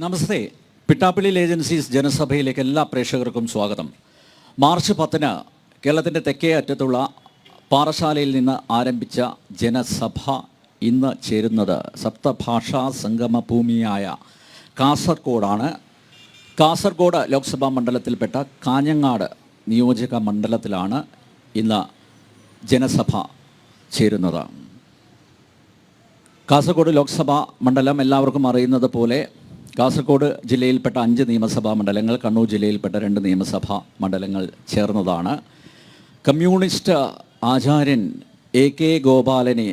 നമസ്തേ. Pittappilly agencies ജനസഭയിലേക്ക് എല്ലാ പ്രേക്ഷകർക്കും സ്വാഗതം. മാർച്ച് 10 കേരളത്തിൻ്റെ തെക്കേ അറ്റത്തുള്ള പാറശാലയിൽ നിന്ന് ആരംഭിച്ച ജനസഭ ഇന്ന് ചേരുന്നത് സപ്തഭാഷാ സംഗമ ഭൂമിയായ കാസർഗോഡാണ്. കാസർഗോഡ് ലോക്സഭാ മണ്ഡലത്തിൽപ്പെട്ട കാഞ്ഞങ്ങാട് നിയോജക മണ്ഡലത്തിലാണ് ഇന്ന് ജനസഭ ചേരുന്നത്. കാസർഗോഡ് ലോക്സഭാ മണ്ഡലം എല്ലാവർക്കും അറിയുന്നത് പോലെ കാസർഗോഡ് ജില്ലയിൽപ്പെട്ട 5 നിയമസഭാ മണ്ഡലങ്ങൾ, കണ്ണൂർ ജില്ലയിൽപ്പെട്ട 2 നിയമസഭാ മണ്ഡലങ്ങൾ ചേർന്നതാണ്. കമ്മ്യൂണിസ്റ്റ് ആചാര്യൻ AK ഗോപാലനെ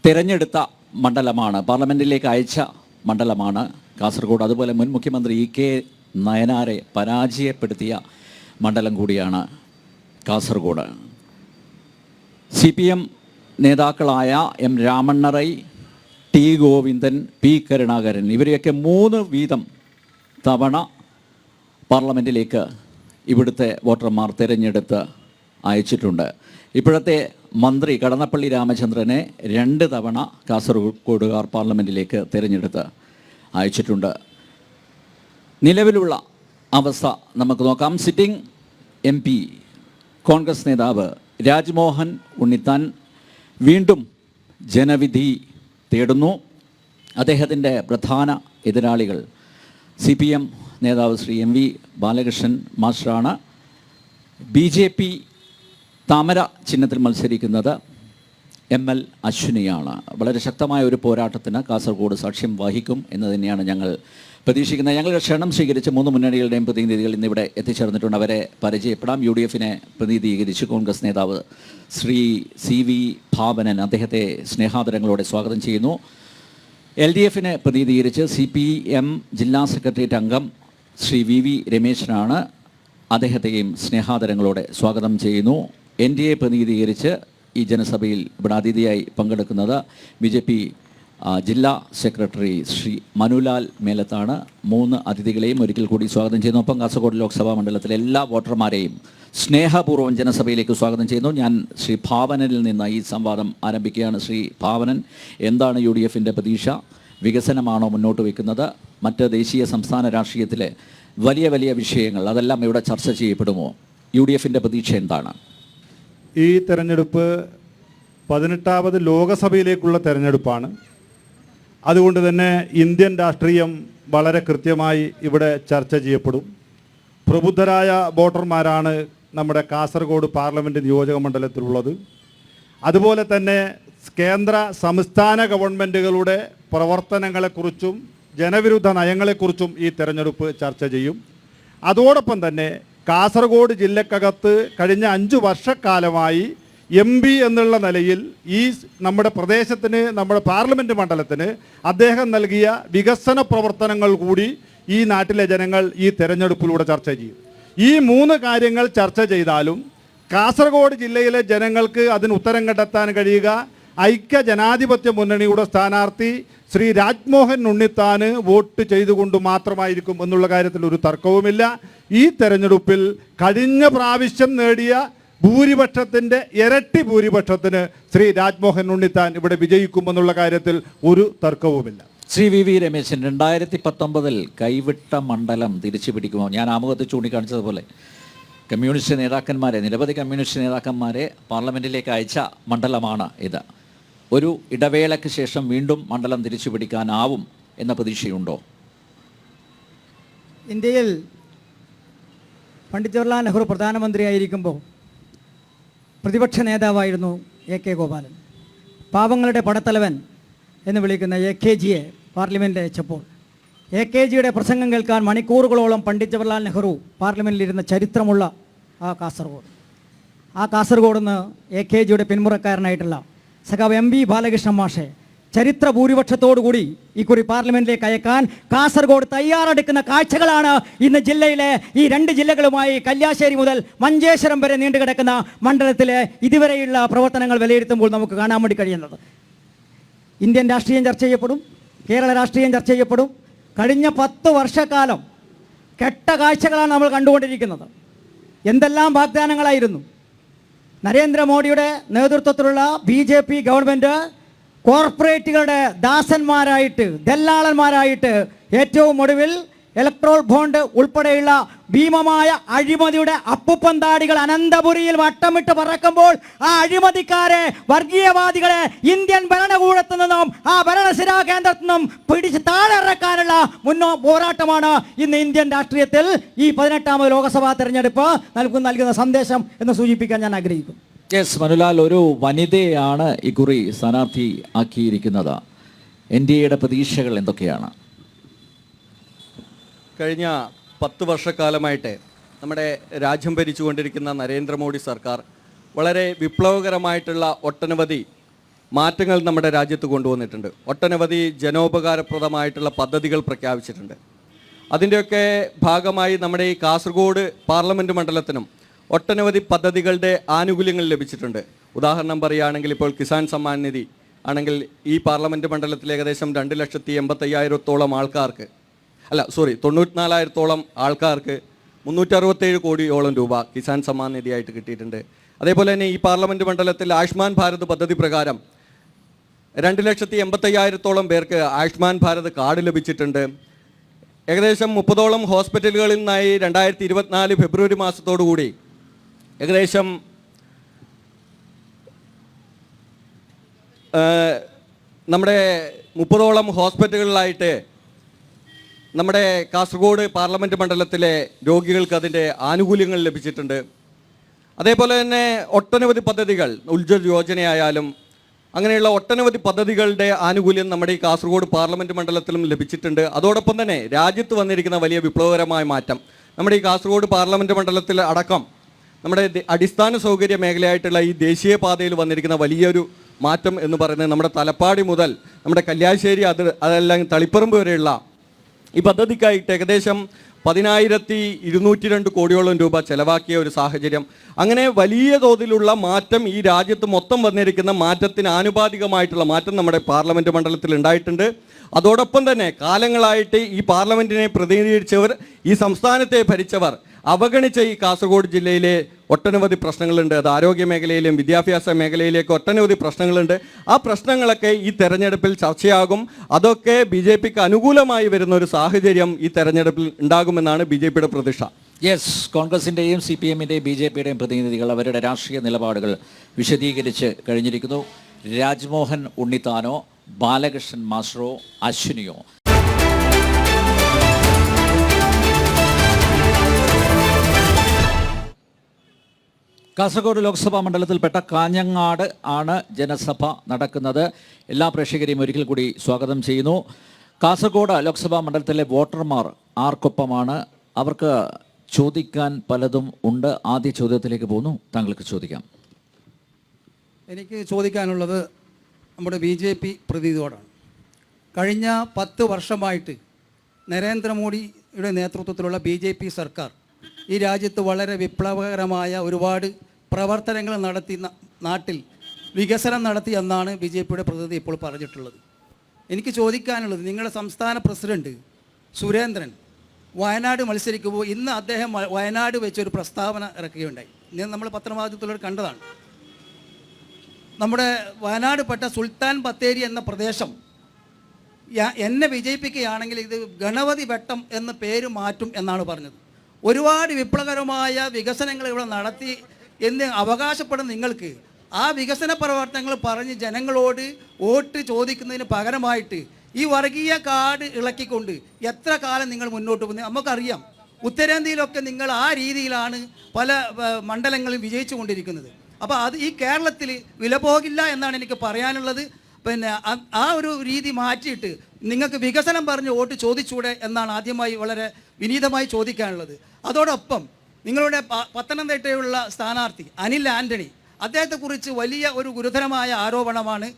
തിരഞ്ഞെടുത്ത മണ്ഡലമാണ്, പാർലമെൻറ്റിലേക്ക് അയച്ച മണ്ഡലമാണ് കാസർഗോഡ്. അതുപോലെ മുൻ മുഖ്യമന്ത്രി EK നയനാരെ പരാജയപ്പെടുത്തിയ മണ്ഡലം കൂടിയാണ് കാസർഗോഡ്. CPM നേതാക്കളായ M രാമണ്ണറൈ, T Govindan, P Karunakaran ഇവരെയൊക്കെ 3 വീതം തവണ പാർലമെൻറ്റിലേക്ക് ഇവിടുത്തെ വോട്ടർമാർ തിരഞ്ഞെടുത്ത് അയച്ചിട്ടുണ്ട്. ഇപ്പോഴത്തെ മന്ത്രി കടന്നപ്പള്ളി രാമചന്ദ്രനെ 2 തവണ കാസർഗോഡുകാർ പാർലമെൻറ്റിലേക്ക് തിരഞ്ഞെടുത്ത് അയച്ചിട്ടുണ്ട്. നിലവിലുള്ള അവസ്ഥ നമുക്ക് നോക്കാം. സിറ്റിംഗ് MP കോൺഗ്രസ് നേതാവ് രാജ്മോഹൻ ഉണ്ണിത്താൻ വീണ്ടും ജനവിധി തേടുന്നു. അദ്ദേഹത്തിൻ്റെ പ്രധാന എതിരാളികൾ CPM നേതാവ് ശ്രീ MV ബാലകൃഷ്ണൻ മാസ്റ്ററാണ്. BJP താമര ചിഹ്നത്തിൽ മത്സരിക്കുന്നത് ML അശ്വിനിയാണ്. വളരെ ശക്തമായ ഒരു പോരാട്ടത്തിന് കാസർഗോഡ് സാക്ഷ്യം വഹിക്കും എന്ന് തന്നെയാണ് ഞങ്ങൾ പ്രതീക്ഷിക്കുന്നത്. ഞങ്ങൾ ക്ഷണം സ്വീകരിച്ച് 3 മുന്നണികളുടെയും പ്രതിനിധികൾ ഇന്നിവിടെ എത്തിച്ചേർന്നിട്ടുണ്ട്. അവരെ പരിചയപ്പെടാം. UDFനെ പ്രതിനിധീകരിച്ച് കോൺഗ്രസ് നേതാവ് ശ്രീ CV ഭാവനൻ, അദ്ദേഹത്തെ സ്നേഹാദരങ്ങളോടെ സ്വാഗതം ചെയ്യുന്നു. LDFനെ പ്രതിനിധീകരിച്ച് CPM ജില്ലാ സെക്രട്ടേറിയറ്റ് അംഗം ശ്രീ VV രമേശനാണ്, അദ്ദേഹത്തെയും സ്നേഹാദരങ്ങളോടെ സ്വാഗതം ചെയ്യുന്നു. NDA പ്രതിനിധീകരിച്ച് ഈ ജനസഭയിൽ ഇവിടെ അതിഥിയായി പങ്കെടുക്കുന്നത് BJP ജില്ലാ സെക്രട്ടറി ശ്രീ മനുലാൽ മേലത്താണ്. 3 അതിഥികളെയും ഒരിക്കൽ കൂടി സ്വാഗതം ചെയ്യുന്നു. ഒപ്പം കാസർഗോഡ് ലോക്സഭാ മണ്ഡലത്തിലെ എല്ലാ വോട്ടർമാരെയും സ്നേഹപൂർവ്വം ജനസഭയിലേക്ക് സ്വാഗതം ചെയ്യുന്നു. ഞാൻ ശ്രീ ഭാവനനിൽ നിന്ന് ഈ സംവാദം ആരംഭിക്കുകയാണ്. ശ്രീ ഭാവനൻ, എന്താണ് UDFൻ്റെ പ്രതീക്ഷ? വികസനമാണോ മുന്നോട്ട് വയ്ക്കുന്നത്? മറ്റ് ദേശീയ സംസ്ഥാന രാഷ്ട്രീയത്തിലെ വലിയ വലിയ വിഷയങ്ങൾ അതെല്ലാം ഇവിടെ ചർച്ച ചെയ്യപ്പെടുമോ? UDFൻ്റെ പ്രതീക്ഷ എന്താണ്? ഈ തെരഞ്ഞെടുപ്പ് 18ാമത് ലോകസഭയിലേക്കുള്ള തെരഞ്ഞെടുപ്പാണ്. അതുകൊണ്ട് തന്നെ ഇന്ത്യൻ രാഷ്ട്രീയം വളരെ കൃത്യമായി ഇവിടെ ചർച്ച ചെയ്യപ്പെടും. പ്രബുദ്ധരായ വോട്ടർമാരാണ് നമ്മുടെ കാസർഗോഡ് പാർലമെൻറ്റ് നിയോജക മണ്ഡലത്തിലുള്ളത്. അതുപോലെ തന്നെ കേന്ദ്ര സംസ്ഥാന ഗവൺമെൻറ്റുകളുടെ പ്രവർത്തനങ്ങളെക്കുറിച്ചും ജനവിരുദ്ധ നയങ്ങളെക്കുറിച്ചും ഈ തെരഞ്ഞെടുപ്പ് ചർച്ച ചെയ്യും. അതോടൊപ്പം തന്നെ കാസർഗോഡ് ജില്ലക്കകത്ത് കഴിഞ്ഞ 5 വർഷക്കാലമായി MP എന്നുള്ള നിലയിൽ ഈ നമ്മുടെ പ്രദേശത്തിന്, നമ്മുടെ പാർലമെൻറ്റ് മണ്ഡലത്തിന് അദ്ദേഹം നൽകിയ വികസന പ്രവർത്തനങ്ങൾ കൂടി ഈ നാട്ടിലെ ജനങ്ങൾ ഈ തെരഞ്ഞെടുപ്പിലൂടെ ചർച്ച ചെയ്യും. ഈ 3 കാര്യങ്ങൾ ചർച്ച ചെയ്താലും കാസർഗോഡ് ജില്ലയിലെ ജനങ്ങൾക്ക് അതിന് ഉത്തരം കണ്ടെത്താൻ കഴിയുക ഐക്യ ജനാധിപത്യ മുന്നണിയുടെ സ്ഥാനാർത്ഥി ശ്രീ രാജ്മോഹൻ ഉണ്ണിത്താന് വോട്ട് ചെയ്തുകൊണ്ട് മാത്രമായിരിക്കും എന്നുള്ള കാര്യത്തിൽ ഒരു തർക്കവുമില്ല. ഈ തെരഞ്ഞെടുപ്പിൽ കഴിഞ്ഞ പ്രാവശ്യം നേടിയ ഭൂരിപക്ഷത്തിൻ്റെ ഇരട്ടി ഭൂരിപക്ഷത്തിന് ശ്രീ രാജ്മോഹൻ ഉണ്ണിത്താൻ ഇവിടെ വിജയിക്കുമെന്നുള്ള കാര്യത്തിൽ ഒരു തർക്കവുമില്ല. ശ്രീ VV രമേശൻ, 2019 കൈവിട്ട മണ്ഡലം തിരിച്ചു പിടിക്കുമോ? ഞാൻ ആമുഖത്ത് ചൂണ്ടിക്കാണിച്ചതുപോലെ കമ്മ്യൂണിസ്റ്റ് നേതാക്കന്മാരെ, നിരവധി കമ്മ്യൂണിസ്റ്റ് നേതാക്കന്മാരെ പാർലമെൻറ്റിലേക്ക് അയച്ച മണ്ഡലമാണ് ഇത്. ഒരു ഇടവേളയ്ക്ക് ശേഷം വീണ്ടും മണ്ഡലം തിരിച്ചു പിടിക്കാനാവും എന്ന പ്രതീക്ഷയുണ്ടോ? ഇന്ത്യയിൽ പണ്ഡിറ്റ് ജവഹർലാൽ നെഹ്റു പ്രധാനമന്ത്രിയായിരിക്കുമ്പോൾ പ്രതിപക്ഷ നേതാവായിരുന്നു AK ഗോപാലൻ. പാവങ്ങളുടെ പടത്തലവൻ എന്ന് വിളിക്കുന്ന AKജിയെ പാർലമെൻറ്റിൽ അയച്ചപ്പോൾ AKജിയുടെ പ്രസംഗം കേൾക്കാൻ മണിക്കൂറുകളോളം പണ്ഡിറ്റ് ജവഹർലാൽ നെഹ്റു പാർലമെൻറ്റിലിരുന്ന ചരിത്രമുള്ള ആ കാസർഗോഡ് നിന്ന് AKജിയുടെ പിന്മുറക്കാരനായിട്ടുള്ള സഖാവ് MV ബാലകൃഷ്ണൻ മാഷെ ചരിത്ര ഭൂരിപക്ഷത്തോടുകൂടി ഇക്കുറി പാർലമെൻറ്റിലേക്ക് അയക്കാൻ കാസർഗോഡ് തയ്യാറെടുക്കുന്ന കാഴ്ചകളാണ് ഇന്ന് ജില്ലയിലെ ഈ 2 ജില്ലകളുമായി കല്യാശ്ശേരി മുതൽ മഞ്ചേശ്വരം വരെ നീണ്ടുകിടക്കുന്ന മണ്ഡലത്തിലെ ഇതുവരെയുള്ള പ്രവർത്തനങ്ങൾ വിലയിരുത്തുമ്പോൾ നമുക്ക് കാണാൻ വേണ്ടി കഴിയുന്നത്. ഇന്ത്യൻ രാഷ്ട്രീയം ചർച്ച ചെയ്യപ്പെടും, കേരള രാഷ്ട്രീയം ചർച്ച ചെയ്യപ്പെടും. കഴിഞ്ഞ 10 വർഷക്കാലം കെട്ട കാഴ്ചകളാണ് നമ്മൾ കണ്ടുകൊണ്ടിരിക്കുന്നത്. എന്തെല്ലാം വാഗ്ദാനങ്ങളായിരുന്നു. നരേന്ദ്രമോദിയുടെ നേതൃത്വത്തിലുള്ള BJP ഗവൺമെൻറ് കോർപ്പറേറ്റുകളുടെ ദാസന്മാരായിട്ട്, ദല്ലാളന്മാരായിട്ട്, ഏറ്റവും ഒടുവിൽ ഇലക്ട്രോൾ ബോണ്ട് ഉൾപ്പെടെയുള്ള ഭീമമായ അഴിമതിയുടെ അപ്പുപ്പന്താടികൾ അനന്തപുരിയിൽ വട്ടമിട്ട് പറക്കുമ്പോൾ ആ അഴിമതിക്കാരെ, വർഗീയവാദികളെ ഇന്ത്യൻ ഭരണകൂടത്തു നിന്നും ആ ഭരണസിരാ കേന്ദ്രത്തിൽ നിന്നും പിടിച്ച് താഴെ ഇറക്കാനുള്ള പോരാട്ടമാണ് ഇന്ന് ഇന്ത്യൻ രാഷ്ട്രീയത്തിൽ ഈ 18ാമത് ലോക്സഭാ തെരഞ്ഞെടുപ്പ് നൽകുന്ന സന്ദേശം എന്ന് സൂചിപ്പിക്കാൻ ഞാൻ ആഗ്രഹിക്കുന്നു. യെസ്, മനുലാൽ, ഒരു വനിതയാണ് ഇക്കുറി സ്ഥാനാർത്ഥി ആക്കിയിരിക്കുന്നത്. NDAയുടെ പ്രതീക്ഷകൾ എന്തൊക്കെയാണ്? കഴിഞ്ഞ 10 വർഷക്കാലമായിട്ട് നമ്മുടെ രാജ്യം ഭരിച്ചുകൊണ്ടിരിക്കുന്ന നരേന്ദ്രമോദി സർക്കാർ വളരെ വിപ്ലവകരമായിട്ടുള്ള ഒട്ടനവധി മാറ്റങ്ങൾ നമ്മുടെ രാജ്യത്ത് കൊണ്ടുവന്നിട്ടുണ്ട്. ഒട്ടനവധി ജനോപകാരപ്രദമായിട്ടുള്ള പദ്ധതികൾ പ്രഖ്യാപിച്ചിട്ടുണ്ട്. അതിൻ്റെയൊക്കെ ഭാഗമായി നമ്മുടെ ഈ കാസർഗോഡ് പാർലമെൻറ്റ് മണ്ഡലത്തിനും ഒട്ടനവധി പദ്ധതികളുടെ ആനുകൂല്യങ്ങൾ ലഭിച്ചിട്ടുണ്ട്. ഉദാഹരണം പറയുകയാണെങ്കിൽ ഇപ്പോൾ കിസാൻ സമ്മാൻ നിധി ആണെങ്കിൽ ഈ പാർലമെൻറ്റ് മണ്ഡലത്തിൽ ഏകദേശം 2,85,000-ഓളം ആൾക്കാർക്ക് 94,000-ഓളം ആൾക്കാർക്ക് 367 കോടിയോളം രൂപ കിസാൻ സമ്മാൻ നിധിയായിട്ട് കിട്ടിയിട്ടുണ്ട്. അതേപോലെ തന്നെ ഈ പാർലമെൻറ്റ് മണ്ഡലത്തിൽ ആയുഷ്മാൻ ഭാരത് പദ്ധതി പ്രകാരം 2,85,000-ഓളം പേർക്ക് ആയുഷ്മാൻ ഭാരത് കാർഡ് ലഭിച്ചിട്ടുണ്ട്. ഏകദേശം 30ഓളം ഹോസ്പിറ്റലുകളിൽ നിന്നായി 2024 ഫെബ്രുവരി മാസത്തോടുകൂടി ഏകദേശം നമ്മുടെ 30ഓളം ഹോസ്പിറ്റലുകളിലായിട്ട് നമ്മുടെ കാസർഗോഡ് പാർലമെൻറ്റ് മണ്ഡലത്തിലെ രോഗികൾക്ക് അതിൻ്റെ ആനുകൂല്യങ്ങൾ ലഭിച്ചിട്ടുണ്ട്. അതേപോലെ തന്നെ ഒട്ടനവധി പദ്ധതികൾ, ഉജ്ജ്വൽ യോജനയായാലും അങ്ങനെയുള്ള ഒട്ടനവധി പദ്ധതികളുടെ ആനുകൂല്യം നമ്മുടെ ഈ കാസർഗോഡ് പാർലമെൻറ്റ് മണ്ഡലത്തിലും ലഭിച്ചിട്ടുണ്ട്. അതോടൊപ്പം തന്നെ രാജ്യത്ത് വന്നിരിക്കുന്ന വലിയ വിപ്ലവകരമായ മാറ്റം നമ്മുടെ ഈ കാസർഗോഡ് പാർലമെൻറ്റ് മണ്ഡലത്തിൽ അടക്കം നമ്മുടെ അടിസ്ഥാന സൗകര്യ മേഖലയായിട്ടുള്ള ഈ ദേശീയപാതയിൽ വന്നിരിക്കുന്ന വലിയൊരു മാറ്റം എന്ന് പറയുന്നത് നമ്മുടെ തലപ്പാടി മുതൽ നമ്മുടെ കല്യാശ്ശേരി അതെല്ലാം തളിപ്പറമ്പ് വരെയുള്ള ഈ പദ്ധതിക്കായിട്ട് ഏകദേശം 10,202 കോടിയോളം രൂപ ചെലവാക്കിയ ഒരു സാഹചര്യം. അങ്ങനെ വലിയ തോതിലുള്ള മാറ്റം ഈ രാജ്യത്ത് മൊത്തം വന്നിരിക്കുന്ന മാറ്റത്തിന് ആനുപാതികമായിട്ടുള്ള മാറ്റം നമ്മുടെ പാർലമെൻറ്റ് മണ്ഡലത്തിൽ ഉണ്ടായിട്ടുണ്ട്. അതോടൊപ്പം തന്നെ കാലങ്ങളായിട്ട് ഈ പാർലമെൻറ്റിനെ പ്രതിനിധീകരിച്ചവർ, ഈ സംസ്ഥാനത്തെ ഭരിച്ചവർ അവഗണിച്ച ഈ കാസർഗോഡ് ജില്ലയിലെ ഒട്ടനവധി പ്രശ്നങ്ങളുണ്ട്. അത് ആരോഗ്യ മേഖലയിലും വിദ്യാഭ്യാസ മേഖലയിലേക്ക് ഒട്ടനവധി പ്രശ്നങ്ങളുണ്ട്. ആ പ്രശ്നങ്ങളൊക്കെ ഈ തെരഞ്ഞെടുപ്പിൽ ചർച്ചയാകും. അതൊക്കെ BJPക്ക് അനുകൂലമായി വരുന്ന ഒരു സാഹചര്യം ഈ തെരഞ്ഞെടുപ്പിൽ ഉണ്ടാകുമെന്നാണ് BJPയുടെ പ്രതീക്ഷ. യെസ്, കോൺഗ്രസിൻ്റെയും CPMൻ്റെയും BJPയുടെയും പ്രതിനിധികൾ അവരുടെ രാഷ്ട്രീയ നിലപാടുകൾ വിശദീകരിച്ച് കഴിഞ്ഞിരിക്കുന്നു. രാജ്മോഹൻ ഉണ്ണിത്താനോ, ബാലകൃഷ്ണൻ മാസ്റ്ററോ, അശ്വിനിയോ? കാസർഗോഡ് ലോക്സഭാ മണ്ഡലത്തിൽപ്പെട്ട കാഞ്ഞങ്ങാട് ആണ് ജനസഭ നടക്കുന്നത്. എല്ലാ പ്രേക്ഷകരെയും ഒരിക്കൽ കൂടി സ്വാഗതം ചെയ്യുന്നു. കാസർഗോഡ് ലോക്സഭാ മണ്ഡലത്തിലെ വോട്ടർമാർ ആർക്കൊപ്പമാണ്? അവർക്ക് ചോദിക്കാൻ പലതും ഉണ്ട്. ആദ്യ ചോദ്യത്തിലേക്ക് പോകുന്നു. താങ്കൾക്ക് ചോദിക്കാം. എനിക്ക് ചോദിക്കാനുള്ളത് നമ്മുടെ BJP പ്രതിനിധിയോടാണ്. കഴിഞ്ഞ 10 വർഷമായിട്ട് നരേന്ദ്രമോദിയുടെ നേതൃത്വത്തിലുള്ള BJP സർക്കാർ ഈ രാജ്യത്ത് വളരെ വിപ്ലവകരമായ ഒരുപാട് പ്രവർത്തനങ്ങൾ നടത്തി നാട്ടിൽ വികസനം നടത്തി എന്നാണ് BJPയുടെ പ്രതിനിധി ഇപ്പോൾ പറഞ്ഞിട്ടുള്ളത്. എനിക്ക് ചോദിക്കാനുള്ളത്, നിങ്ങളുടെ സംസ്ഥാന പ്രസിഡന്റ് സുരേന്ദ്രൻ വയനാട് മത്സരിക്കുമ്പോൾ ഇന്ന് അദ്ദേഹം വയനാട് വെച്ചൊരു പ്രസ്താവന ഇറക്കുകയുണ്ടായി. ഇന്ന് നമ്മൾ പത്രമാധ്യമത്തിലൂടെ കണ്ടതാണ്. നമ്മുടെ വയനാട് പെട്ട സുൽത്താൻ ബത്തേരി എന്ന പ്രദേശം എന്നെ വിജയിപ്പിക്കുകയാണെങ്കിൽ ഇത് ഗണപതി വെട്ടം എന്ന പേര് മാറ്റും എന്നാണ് പറഞ്ഞത്. ഒരുപാട് വിപ്ലവകരമായ വികസനങ്ങൾ ഇവിടെ നടത്തി എന്ന് അവകാശപ്പെടുന്ന നിങ്ങൾക്ക് ആ വികസന പ്രവർത്തനങ്ങൾ പറഞ്ഞ് ജനങ്ങളോട് വോട്ട് ചോദിക്കുന്നതിന് പകരമായിട്ട് ഈ വർഗീയ കാർഡ് ഇളക്കിക്കൊണ്ട് എത്ര കാലം നിങ്ങൾ മുന്നോട്ട് പോകുന്നത് നമുക്കറിയാം. ഉത്തരേന്ത്യയിലൊക്കെ നിങ്ങൾ ആ രീതിയിലാണ് പല മണ്ഡലങ്ങളിൽ വിജയിച്ചു കൊണ്ടിരിക്കുന്നത്. അപ്പോൾ അത് ഈ കേരളത്തിൽ വില പോകില്ല എന്നാണ് എനിക്ക് പറയാനുള്ളത്. പിന്നെ ആ ഒരു രീതി മാറ്റിയിട്ട് നിങ്ങൾക്ക് വികസനം പറഞ്ഞ് വോട്ട് ചോദിച്ചൂടെ എന്നാണ് ആദ്യമായി വളരെ വിനീതമായി ചോദിക്കാനുള്ളത്. അതോടൊപ്പം നിങ്ങളുടെ പത്തനംതിട്ടയുള്ള സ്ഥാനാർത്ഥി അനിൽ ആൻ്റണി, അദ്ദേഹത്തെക്കുറിച്ച് വലിയ ഒരു ഗുരുതരമായ ആരോപണമാണ്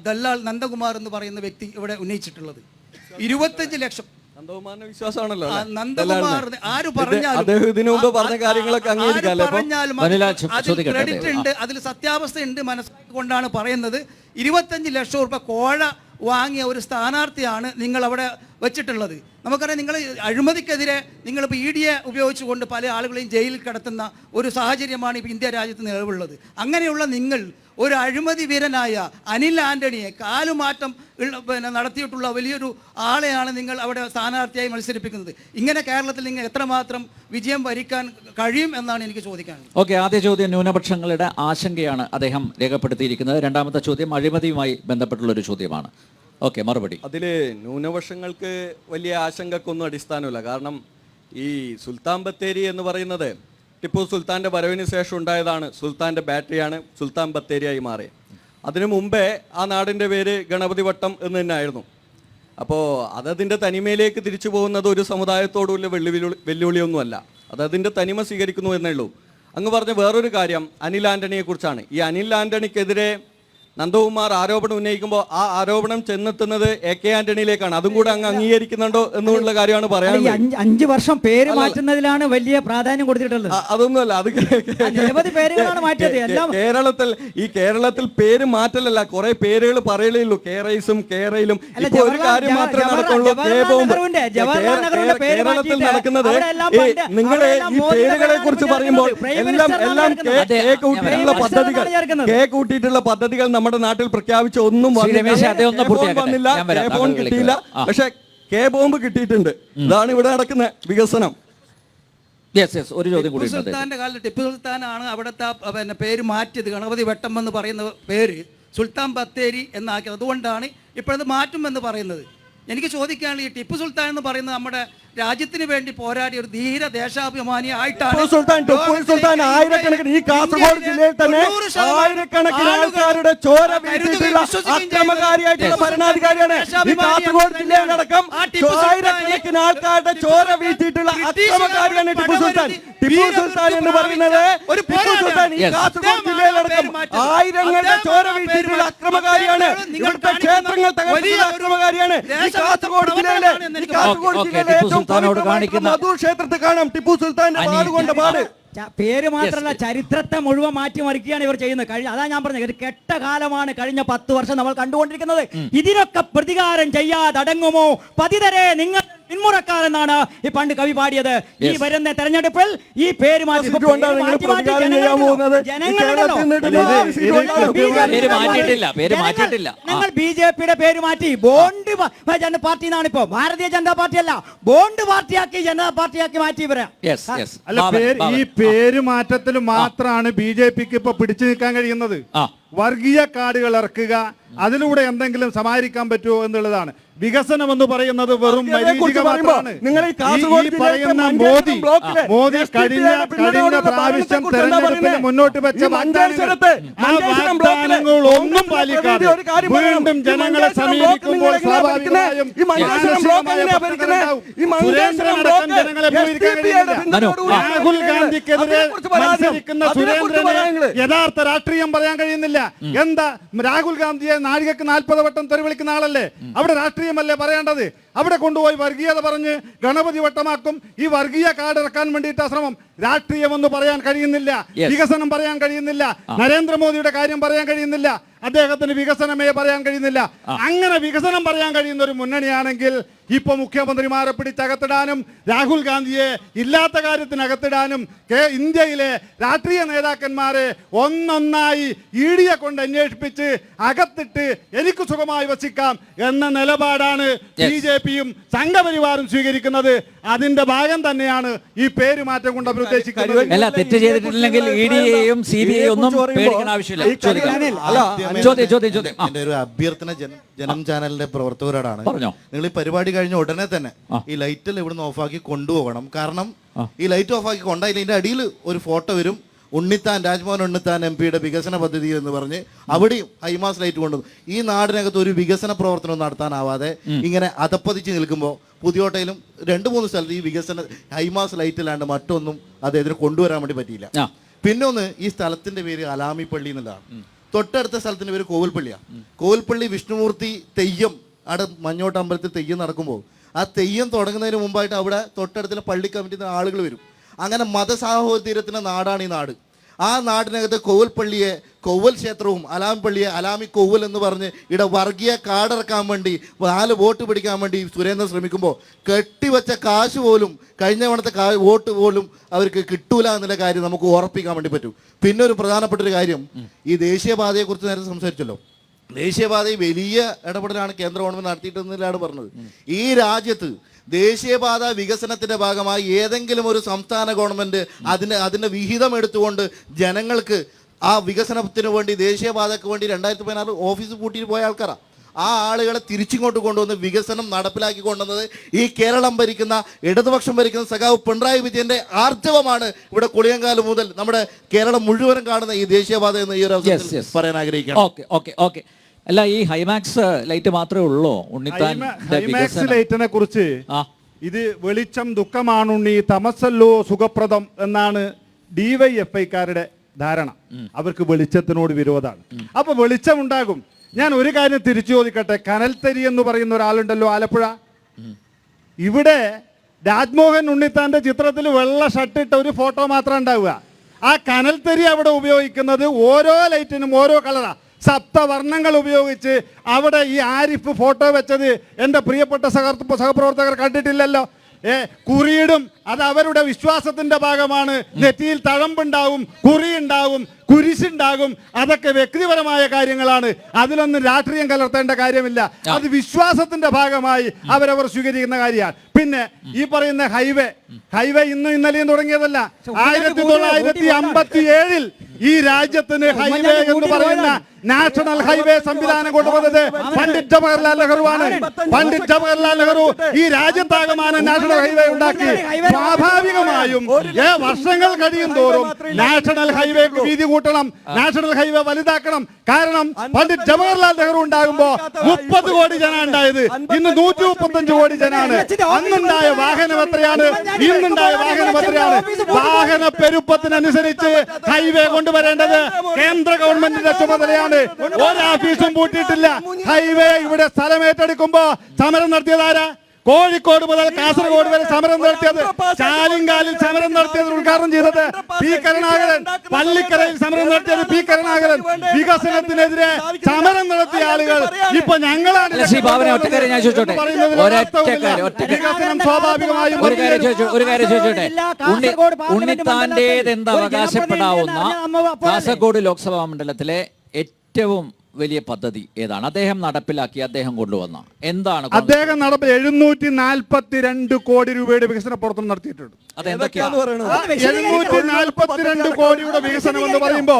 ദല്ലാൽ നന്ദകുമാർ എന്ന് പറയുന്ന വ്യക്തി ഇവിടെ ഉന്നയിച്ചിട്ടുള്ളത്. 25 ലക്ഷം വിശ്വാസമാണല്ലോ നന്ദകുമാർ ആര് പറഞ്ഞാലും ക്രെഡിറ്റ് ഉണ്ട്, അതിൽ സത്യാവസ്ഥ ഉണ്ട്, മനസ്സുകൊണ്ടാണ് പറയുന്നത്. 25 ലക്ഷം രൂപ കോഴ വാങ്ങിയ ഒരു സ്ഥാനാർത്ഥിയാണ് നിങ്ങൾ അവിടെ വെച്ചിട്ടുള്ളത്. നമുക്കറിയാം, നിങ്ങൾ അഴിമതിക്കെതിരെ നിങ്ങളിപ്പോൾ ED ഉപയോഗിച്ചുകൊണ്ട് പല ആളുകളെയും ജയിലിൽ കിടത്തുന്ന ഒരു സാഹചര്യമാണ് ഇപ്പോൾ ഇന്ത്യ രാജ്യത്ത് നിലവിലുള്ളത്. അങ്ങനെയുള്ള നിങ്ങൾ ഒരു അഴിമതി വീരനായ അനിൽ ആൻ്റണിയെ കാലുമാറ്റം നടത്തിയിട്ടുള്ള വലിയൊരു ആളെയാണ് നിങ്ങൾ അവിടെ സ്ഥാനാർത്ഥിയായി മത്സരിപ്പിക്കുന്നത്. ഇങ്ങനെ കേരളത്തിൽ നിങ്ങൾ എത്രമാത്രം വിജയം വരിക്കാൻ കഴിയും എന്നാണ് എനിക്ക് ചോദിക്കാനുള്ളത്. ഓക്കെ, ആദ്യ ചോദ്യം ന്യൂനപക്ഷങ്ങളുടെ ആശങ്കയാണ് അദ്ദേഹം രേഖപ്പെടുത്തിയിരിക്കുന്നത്. രണ്ടാമത്തെ ചോദ്യം അഴിമതിയുമായി ബന്ധപ്പെട്ടുള്ളൊരു ചോദ്യമാണ്. ഓക്കെ, മറുപടി. അതിൽ ന്യൂനപക്ഷങ്ങൾക്ക് വലിയ ആശങ്കക്കൊന്നും അടിസ്ഥാനമില്ല. കാരണം ഈ സുൽത്താൻ ബത്തേരി എന്ന് പറയുന്നത് ടിപ്പു സുൽത്താൻ്റെ വരവിന് ശേഷം ഉണ്ടായതാണ്. സുൽത്താൻ്റെ ബാറ്ററിയാണ് സുൽത്താൻ ബത്തേരിയായി മാറിയത്. അതിനു മുമ്പേ ആ നാടിൻ്റെ പേര് ഗണപതി വട്ടം എന്ന് തന്നെ ആയിരുന്നു. അപ്പോൾ അതതിൻ്റെ തനിമയിലേക്ക് തിരിച്ചു പോകുന്നത് ഒരു സമുദായത്തോടുള്ള വെല്ലുവിളിയൊന്നുമല്ല. അതതിൻ്റെ തനിമ സ്വീകരിക്കുന്നു എന്നേ ഉള്ളൂ. അങ്ങ് പറഞ്ഞ വേറൊരു കാര്യം അനിൽ ആൻ്റണിയെക്കുറിച്ചാണ്. ഈ അനിൽ ആൻ്റണിക്കെതിരെ നന്ദകുമാർ ആരോപണം ഉന്നയിക്കുമ്പോൾ ആ ആരോപണം ചെന്നെത്തുന്നത് AK ആന്റണിയിലേക്കാണ്. അതും കൂടെ അങ്ങ് അംഗീകരിക്കുന്നുണ്ടോ എന്നുള്ള കാര്യമാണ് പറയാനുള്ളത്. 5 വർഷം പേര് മാറ്റുന്നതിലാണ് വലിയ പ്രാധാന്യം കൊടുത്തിട്ടുള്ളത്. അതൊന്നുമല്ല, അത് നിരവധി പേരുകളാണ് മാറ്റിയത്. കേരളത്തിൽ പേര് മാറ്റലല്ല, കുറെ പേരുകൾ പറയലേ ഉള്ളൂ. കേരളയിലും ഇപ്പൊ ഒരു കാര്യം മാത്രമേ നടക്കുള്ളൂ. കേരളത്തിൽ നടക്കുന്നത് നിങ്ങൾ ഈ പേരുകളെ കുറിച്ച് പറയുമ്പോൾ എല്ലാം കൂട്ടിയിട്ടുള്ള പദ്ധതികൾ നമ്മുടെ നാട്ടിൽ പ്രഖ്യാപിച്ച ഒന്നും വന്നില്ല. കിട്ടിയില്ല, പക്ഷെ ബോംബ് കിട്ടിയിട്ടുണ്ട്. ഇതാണ് ഇവിടെ നടക്കുന്ന വികസനം. ഒരു ചോദ്യം കൂടി. ടിപ്പു സുൽത്താന്റെ കാലത്ത് ടിപ്പു സുൽത്താനാണ് അവിടുത്തെ പേര് മാറ്റിയത്. ഗണപതി വട്ടം എന്ന് പറയുന്ന പേര് സുൽത്താൻ ബത്തേരി എന്നാക്കിയത്. അതുകൊണ്ടാണ് ഇപ്പോഴത് മാറ്റുമെന്ന് പറയുന്നത്. എനിക്ക് ചോദിക്കാനുള്ള ഈ ടിപ്പു സുൽത്താൻ എന്ന് പറയുന്നത് നമ്മുടെ രാജ്യത്തിന് വേണ്ടി പോരാടിയ ഒരു ധീര ദേശാഭിമാനി ആയിട്ടാണ്. ആയിരക്കണക്കിന് ഈ കാസർഗോഡ് ജില്ലയിൽ തന്നെ ആയിരക്കണക്കിന് ആൾക്കാരുടെ ചോര വീഴ്ത്തിയിട്ടുള്ള അക്രമകാരിയായിട്ടുള്ള ഭരണാധികാരിയാണ്. ഈ കാസർഗോഡ് ജില്ലയിലടക്കം ആയിരക്കണക്കിന് ആൾക്കാരുടെ ചോര വീഴ്ത്തിയിട്ടുള്ള അക്രമകാരിയാണ് ടിപ്പു സുൽത്താൻ. ടിപ്പു സുൽത്താൻ എന്ന് പറയുന്നത് ഈ കാസർഗോഡ് ജില്ലയിലടക്കം ആയിരങ്ങളുടെ ചോര വീഴ്ത്തിയിട്ടുള്ള അക്രമകാരിയാണ്. ഇവിടുത്തെ ക്ഷേത്രങ്ങൾ തകർത്തിട്ടുള്ള അക്രമകാരിയാണ്. ഈ കാസർഗോഡ് ജില്ലയിലെ ക്ഷേത്രത്തിൽ കാണാം ടിപ്പു സുൽത്താന്റെ പാടുകൊണ്ട് പാട്. പേര് മാത്രമല്ല, ചരിത്രത്തെ മുഴുവൻ മാറ്റിമറിക്കുകയാണ് ഇവർ ചെയ്യുന്നത്. അതാ ഞാൻ പറഞ്ഞത്, ഒരു കെട്ട കാലമാണ് കഴിഞ്ഞ 10 വർഷം നമ്മൾ കണ്ടുകൊണ്ടിരിക്കുന്നത്. ഇതിനൊക്കെ പ്രതികാരം ചെയ്യാതടങ്ങുമോ പതിതരെ നിങ്ങൾ പിന്മുറക്കാരെന്നാണ് ഈ പണ്ട് കവി പാടിയത്. ഈ വരുന്ന തെരഞ്ഞെടുപ്പിൽ ഈ പേര് ഞങ്ങൾ BJPയുടെ പേര് മാറ്റി ബോണ്ട് പാർട്ടി എന്നാണ്. ഇപ്പൊ ഭാരതീയ ജനതാ പാർട്ടി അല്ല, ബോണ്ട് പാർട്ടിയാക്കി ജനതാ പാർട്ടിയാക്കി മാറ്റി ഇവരെ. ഈ പേര് മാറ്റത്തിൽ മാത്രമാണ് BJPക്ക് ഇപ്പൊ പിടിച്ചു നിൽക്കാൻ കഴിയുന്നത്. വർഗീയ കാർഡുകൾ ഇറക്കുക, അതിലൂടെ എന്തെങ്കിലും സമാഹരിക്കാൻ പറ്റുമോ എന്നുള്ളതാണ്. വികസനം എന്ന് പറയുന്നത് വെറും മാത്രമാണ്. പറയുന്ന മോദി കഴിഞ്ഞ പ്രാവശ്യം തെരഞ്ഞെടുപ്പിന് മുന്നോട്ട് വെച്ച വാഗ്ദാനങ്ങൾ ഒന്നും പാലിക്കാതെ വീണ്ടും ജനങ്ങളെ സമീപിക്കുമ്പോൾ സ്വാഭാവികമായും സുരേന്ദ്രനടക്കം ജനങ്ങളെ പോയിരിക്കാൻ കഴിയില്ല. രാഹുൽ ഗാന്ധിക്കെതിരെ മത്സരിക്കുന്ന സുരേന്ദ്രന് യഥാർത്ഥ രാഷ്ട്രീയം പറയാൻ കഴിയുന്നില്ല. എന്താ, രാഹുൽ ഗാന്ധിയെ നാഴികക്ക് 40 വട്ടം തെറിവിളിക്കുന്ന ആളല്ലേ? അവിടെ രാഷ്ട്രീയമല്ലേ പറയേണ്ടത്? അവിടെ കൊണ്ടുപോയി വർഗീയത പറഞ്ഞ് ഗണപതി വട്ടമാക്കും. ഈ വർഗീയ കാർഡ് ഇറക്കാൻ വേണ്ടിയിട്ട് ശ്രമം. രാഷ്ട്രീയമെന്ന് പറയാൻ കഴിയുന്നില്ല, വികസനം പറയാൻ കഴിയുന്നില്ല, നരേന്ദ്രമോദിയുടെ കാര്യം പറയാൻ കഴിയുന്നില്ല, അദ്ദേഹത്തിന് വികസനമേ പറയാൻ കഴിയുന്നില്ല. അങ്ങനെ വികസനം പറയാൻ കഴിയുന്ന ഒരു മുന്നണിയാണെങ്കിൽ ഇപ്പൊ മുഖ്യമന്ത്രിമാരെ പിടിച്ചകത്തിടാനും രാഹുൽ ഗാന്ധിയെ ഇല്ലാത്ത കാര്യത്തിനകത്തിടാനും ഇന്ത്യയിലെ രാഷ്ട്രീയ നേതാക്കന്മാരെ ഒന്നൊന്നായി ED കൊണ്ട് അന്വേഷിപ്പിച്ച് അകത്തിട്ട് എനിക്ക് സുഖമായി വസിക്കാം എന്ന നിലപാടാണ് BJPയും സംഘപരിവാറും സ്വീകരിക്കുന്നത്. അതിന്റെ ഭാഗം തന്നെയാണ് ഈ പേര് മാറ്റം കൊണ്ട് അവർ ഉദ്ദേശിക്കുന്നത്. തെറ്റ് ചെയ്തിട്ടില്ലെങ്കിൽ EDയെയും CBI ഒന്നും പേടിക്കേണ്ട ആവശ്യമില്ല. എന്റെ ഒരു അഭ്യർത്ഥന ജനം ചാനലിന്റെ പ്രവർത്തകരോടാണ്. നിങ്ങൾ ഈ പരിപാടി കഴിഞ്ഞ ഉടനെ തന്നെ ഈ ലൈറ്റിൽ ഇവിടുന്ന് ഓഫാക്കി കൊണ്ടുപോകണം. കാരണം ഈ ലൈറ്റ് ഓഫാക്കി കൊണ്ടാൽ ഇതിന്റെ അടിയിൽ ഒരു ഫോട്ടോ വരും. രാജ്മോഹൻ ഉണ്ണിത്താൻ MP വികസന പദ്ധതി എന്ന് പറഞ്ഞ് അവിടെയും ഹൈമാസ് ലൈറ്റ് കൊണ്ടുവന്നു. ഈ നാടിനകത്ത് ഒരു വികസന പ്രവർത്തനം നടത്താനാവാതെ ഇങ്ങനെ അതപ്പതിച്ച് നിൽക്കുമ്പോൾ പുതിയോട്ടയിലും 2-3 സ്ഥലത്ത് ഈ വികസന ഹൈമാസ് ലൈറ്റിലാണ്ട് മറ്റൊന്നും അദ്ദേഹത്തിന് കൊണ്ടുവരാൻ വേണ്ടി പറ്റിയില്ല. പിന്നെ ഒന്ന്, ഈ സ്ഥലത്തിന്റെ പേര് അലാമിപ്പള്ളി എന്നുള്ളതാണ്. തൊട്ടടുത്ത സ്ഥലത്തിന്റെ പേര് കോവിൽപ്പള്ളിയാണ്. കോവിൽപ്പള്ളി വിഷ്ണുമൂർത്തി തെയ്യം അവിടെ മഞ്ഞോട്ട് അമ്പലത്തിൽ തെയ്യം നടക്കുമ്പോൾ ആ തെയ്യം തുടങ്ങുന്നതിന് മുമ്പായിട്ട് അവിടെ തൊട്ടടുത്തുള്ള പള്ളി കമ്മിറ്റിയിൽ ആളുകൾ വരും. അങ്ങനെ മതസാഹോദര്യത്തിന്റെ നാടാണ് ഈ നാട്. ആ നാടിനകത്ത് കൊവ്വൽപ്പള്ളിയെ കൊവ്വൽ ക്ഷേത്രവും അലാമി പള്ളിയെ അലാമി കൊവ്വൽ എന്ന് പറഞ്ഞ് ഇവിടെ വർഗീയ കാടിറക്കാൻ വേണ്ടി 4 വോട്ട് പിടിക്കാൻ വേണ്ടി സുരേന്ദ്രൻ ശ്രമിക്കുമ്പോൾ കെട്ടിവെച്ച കാശ് പോലും കഴിഞ്ഞ തവണത്തെ വോട്ട് പോലും അവർക്ക് കിട്ടൂല എന്നുള്ള കാര്യം നമുക്ക് ഉറപ്പിക്കാൻ വേണ്ടി പറ്റും. പിന്നെ ഒരു പ്രധാനപ്പെട്ട ഒരു കാര്യം, ഈ ദേശീയപാതയെക്കുറിച്ച് നേരത്തെ സംസാരിച്ചല്ലോ. ദേശീയപാതയിൽ വലിയ ഇടപെടലാണ് കേന്ദ്ര ഗവൺമെന്റ് നടത്തിയിട്ടെന്നില്ലാണ് പറഞ്ഞത്. ഈ രാജ്യത്ത് ദേശീയപാത വികസനത്തിന്റെ ഭാഗമായി ഏതെങ്കിലും ഒരു സംസ്ഥാന ഗവൺമെന്റ് അതിന്റെ വിഹിതം എടുത്തുകൊണ്ട് ജനങ്ങൾക്ക് ആ വികസനത്തിന് വേണ്ടി ദേശീയപാതയ്ക്ക് വേണ്ടി 2016 ഓഫീസ് പൂട്ടിയിട്ട് പോയ ആൾക്കാരാണ്. ആ ആളുകളെ തിരിച്ചിങ്ങോട്ട് കൊണ്ടുവന്ന് വികസനം നടപ്പിലാക്കി കൊണ്ടുവന്നത് ഈ കേരളം ഭരിക്കുന്ന ഇടതുപക്ഷം ഭരിക്കുന്ന സഖാവ് പിണറായി വിജയന്റെ ആർജവമാണ്. ഇവിടെ കുളിയങ്കാലം മുതൽ നമ്മുടെ കേരളം മുഴുവനും കാണുന്ന ഈ ദേശീയപാത എന്ന് ഈ ഒരു അവസരത്തിൽ പറയാൻ ആഗ്രഹിക്കുന്നു. അല്ല, ഈ ഹൈമാക്സ് ലൈറ്റ് മാത്രമേ ഉള്ളൂ ഉണ്ണിത്താൻ? ഹൈമാക്സ് ലൈറ്റിനെ കുറിച്ച് ഇത് വെളിച്ചം ദുഃഖമാണുണ്ണി തമസല്ലോ സുഖപ്രദം എന്നാണ് DYFIക്കാരുടെ ധാരണ. അവർക്ക് വെളിച്ചത്തിനോട് വിരോധമാണ്. അപ്പൊ വെളിച്ചമുണ്ടാകും. ഞാൻ ഒരു കാര്യം തിരിച്ചു ചോദിക്കട്ടെ. കനൽത്തരി എന്ന് പറയുന്ന ഒരാളുണ്ടല്ലോ ആലപ്പുഴ. ഇവിടെ രാജ്മോഹൻ ഉണ്ണിത്താന്റെ ചിത്രത്തിൽ വെള്ള ഷർട്ടിട്ട ഒരു ഫോട്ടോ മാത്രം ഉണ്ടാവുക. ആ കനൽത്തരി അവിടെ ഉപയോഗിക്കുന്നത് ഓരോ ലൈറ്റിനും ഓരോ കളറാ, സപ്തവർണ്ണങ്ങൾ ഉപയോഗിച്ച് അവിടെ ഈ ആരിഫ് ഫോട്ടോ വെച്ചത് എൻ്റെ പ്രിയപ്പെട്ട സഹപ്രവർത്തകർ കണ്ടിട്ടില്ലല്ലോ. കുറിയിടും, അത് അവരുടെ വിശ്വാസത്തിന്റെ ഭാഗമാണ്. നെറ്റിയിൽ തഴമ്പുണ്ടാവും, കുറിയുണ്ടാവും, കുരിശുണ്ടാകും. അതൊക്കെ വ്യക്തിപരമായ കാര്യങ്ങളാണ്. അതിലൊന്നും രാഷ്ട്രീയം കലർത്തേണ്ട കാര്യമില്ല. അത് വിശ്വാസത്തിന്റെ ഭാഗമായി അവരവർ സ്വീകരിക്കുന്ന കാര്യമാണ്. പിന്നെ ഈ പറയുന്ന ഹൈവേ ഇന്നും ഇന്നലെയും തുടങ്ങിയതല്ല. 1957 ഈ രാജ്യത്തിന് ഹൈവേ എന്ന് പറയുന്ന നാഷണൽ ഹൈവേ സംവിധാനം കൊണ്ടുവന്നത് പണ്ഡിറ്റ് ജവഹർലാൽ നെഹ്റുവാണ്. പണ്ഡിറ്റ് ജവഹർലാൽ നെഹ്റു ഈ രാജ്യത്താകമാനം നാഷണൽ ഹൈവേ ഉണ്ടാക്കി. സ്വാഭാവികമായും വർഷങ്ങൾ കഴിയും തോറും നാഷണൽ ഹൈവേക്ക് വീതി കൂട്ടണം, നാഷണൽ ഹൈവേ വലുതാക്കണം. കാരണം പണ്ഡിറ്റ് ജവഹർലാൽ നെഹ്റു ഉണ്ടാകുമ്പോ 30 കോടി ജന ഉണ്ടായത്, ഇന്ന് 135 കോടി ജനാണ്. അന്നുണ്ടായ വാഹനം എത്രയാണ്, ഇന്നുണ്ടായ വാഹനം എത്രയാണ്? വാഹന പെരുപ്പത്തിനനുസരിച്ച് ഹൈവേ കൊണ്ടുവരേണ്ടത് കേന്ദ്ര ഗവൺമെന്റിന്റെ ചുമതലയാണ്. ഒരാഫീസും പൂട്ടിയിട്ടില്ല. ഹൈവേ ഇവിടെ സ്ഥലമേറ്റെടുക്കുമ്പോ സമരം നടത്തിയതാരാ? കോഴിക്കോട് മുതൽ കാസർഗോഡ് വരെ സമരം നടത്തിയത്, ചാലിങ്കാലിൽ സമരം നടത്തിയത് ഉദ്ഘാടനം ചെയ്തത് പി കരുണാകരൻ, പള്ളിക്കരയിൽ സമരം നടത്തിയത് പി കരുണാകരൻ. വികസനത്തിനെതിരെ സമരം നടത്തിയ ആളുകൾ ഇപ്പൊ ഞങ്ങളാണ്. വികസനം സ്വാഭാവികമായും ഉണ്ണിത്താന്റേതെന്ത് അവകാശപ്പെടാവുന്ന കാസർഗോഡ് ലോക്സഭാ മണ്ഡലത്തിലെ ഏറ്റവും വലിയ പദ്ധതി ഏതാണ്? അദ്ദേഹം നടപ്പിലാക്കി, അദ്ദേഹം കൊണ്ടുവന്ന എന്താണ്? അദ്ദേഹം 742 കോടി രൂപയുടെ വികസന പ്രവർത്തനം നടത്തിയിട്ടുണ്ട്. 742 കോടിയുടെ വികസനം എന്ന് പറയുമ്പോ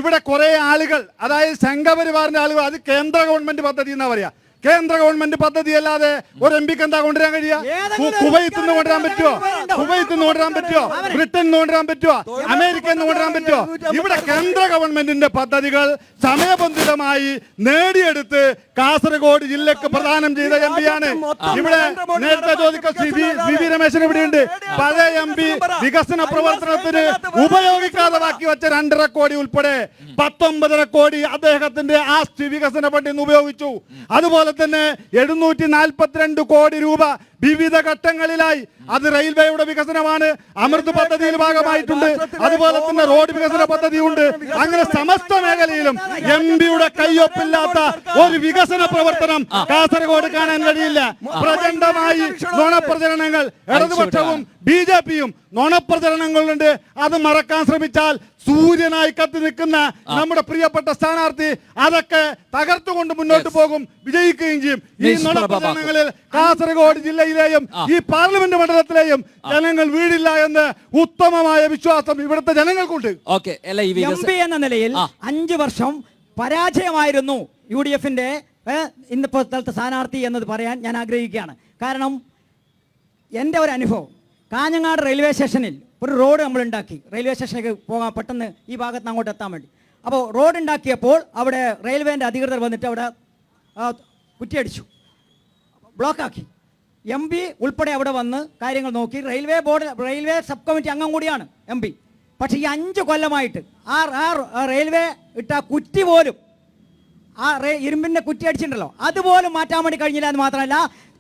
ഇവിടെ കുറെ ആളുകൾ, അതായത് സംഘപരിവാറിന്റെ ആളുകൾ, അത് കേന്ദ്ര ഗവൺമെന്റ് പദ്ധതി എന്നാ പറയാ. കേന്ദ്ര ഗവൺമെന്റ് പദ്ധതി അല്ലാതെ ഒരു എംപിക്ക് എന്താ കൊണ്ടുവരാൻ കഴിയുക? കുവൈത്തിൽ നിന്ന് കൊണ്ടുവരാൻ പറ്റുമോ? കുവൈത്തിൽ നിന്ന് കൊണ്ടുവരാൻ പറ്റുമോ? ബ്രിട്ടനിൽ നിന്ന് കൊണ്ടുവരാൻ പറ്റുമോ? അമേരിക്കയിൽ നിന്ന് കൊണ്ടുവരാൻ പറ്റുമോ? ഇവിടെ കേന്ദ്ര ഗവൺമെന്റിന്റെ പദ്ധതികൾ സമയബന്ധിതമായി നേടിയെടുത്ത് കാസർഗോഡ് ജില്ലക്ക് പ്രദാനം ചെയ്ത എംപിയാണ്. ഇവിടെ നേരത്തെ ചോദിച്ച വി രമേശൻ ഇവിടെയുണ്ട്. പഴയ എംപി വികസന പ്രവർത്തനത്തിന് ഉപയോഗിക്കാതെ ബാക്കി വെച്ച 2.5 കോടി ഉൾപ്പെടെ 19.5 കോടി അദ്ദേഹത്തിന്റെ ആസ്തി വികസന ഫണ്ടിൽ നിന്ന് ഉപയോഗിച്ചു. അതുപോലെ തന്നെ 742 കോടി രൂപ വിവിധ ഘട്ടങ്ങളിലായി, അത് റെയിൽവേയുടെ വികസനമാണ്, അമൃത് പദ്ധതിയിൽ ഭാഗമായിട്ടുണ്ട്, അതുപോലെ തന്നെ റോഡ് വികസന പദ്ധതിയുണ്ട്. അങ്ങനെ സമസ്ത മേഖലയിലും എംപിയുടെ കയ്യൊപ്പില്ലാത്ത ഒരു വികസന പ്രവർത്തനം കാസർഗോഡ് കാണാൻ കഴിയില്ല. പ്രചണ്ഡമായി നുണപ്രചരണങ്ങൾ, ഇടതുപക്ഷവും BJPയും നുണപ്രചരണങ്ങളുണ്ട്. അത് മറക്കാൻ ശ്രമിച്ചാൽ സൂര്യനായി കത്തി നിൽക്കുന്ന നമ്മുടെ പ്രിയപ്പെട്ട സ്ഥാനാർത്ഥി അതൊക്കെ തകർത്തുകൊണ്ട് മുന്നോട്ട് പോകും, വിജയിക്കുകയും ചെയ്യും. ഈ നുണപ്രചരണങ്ങളിൽ കാസർഗോഡ് ജില്ലയിലെയും ഈ പാർലമെന്റ് മണ്ഡലത്തിലെയും ജനങ്ങൾ വീടില്ല എന്ന് ഉത്തമമായ വിശ്വാസം ഇവിടുത്തെ ജനങ്ങൾക്കുണ്ട്. എംപി എന്ന നിലയിൽ 5 വർഷം പരാജയമായിരുന്നു UDFന്റെ ഇന്നത്തെ സ്ഥാനാർത്ഥി എന്നത് പറയാൻ ഞാൻ ആഗ്രഹിക്കുകയാണ്. കാരണം എൻ്റെ ഒരു അനുഭവം, കാഞ്ഞങ്ങാട് റെയിൽവേ സ്റ്റേഷനിൽ ഒരു റോഡ് നമ്മൾ ഉണ്ടാക്കി, റെയിൽവേ സ്റ്റേഷനിലേക്ക് പോകാൻ പെട്ടെന്ന് ഈ ഭാഗത്ത് അങ്ങോട്ട് എത്താൻ വേണ്ടി. അപ്പോൾ റോഡ് ഉണ്ടാക്കിയപ്പോൾ അവിടെ റെയിൽവേൻ്റെ അധികൃതർ വന്നിട്ട് അവിടെ കുറ്റിയടിച്ചു, ബ്ലോക്കാക്കി. MP ഉൾപ്പെടെ അവിടെ വന്ന് കാര്യങ്ങൾ നോക്കി. റെയിൽവേ സബ് കമ്മിറ്റി അംഗം കൂടിയാണ് MP. പക്ഷേ ഈ 5 കൊല്ലമായിട്ട് ആ റെയിൽവേ ഇട്ട കുറ്റി പോലും, ആ ഇരുമ്പിൻ്റെ കുറ്റി അടിച്ചിട്ടുണ്ടല്ലോ, അതുപോലും മാറ്റാൻ വേണ്ടി കഴിഞ്ഞില്ല. എന്ന് മാത്രമല്ല,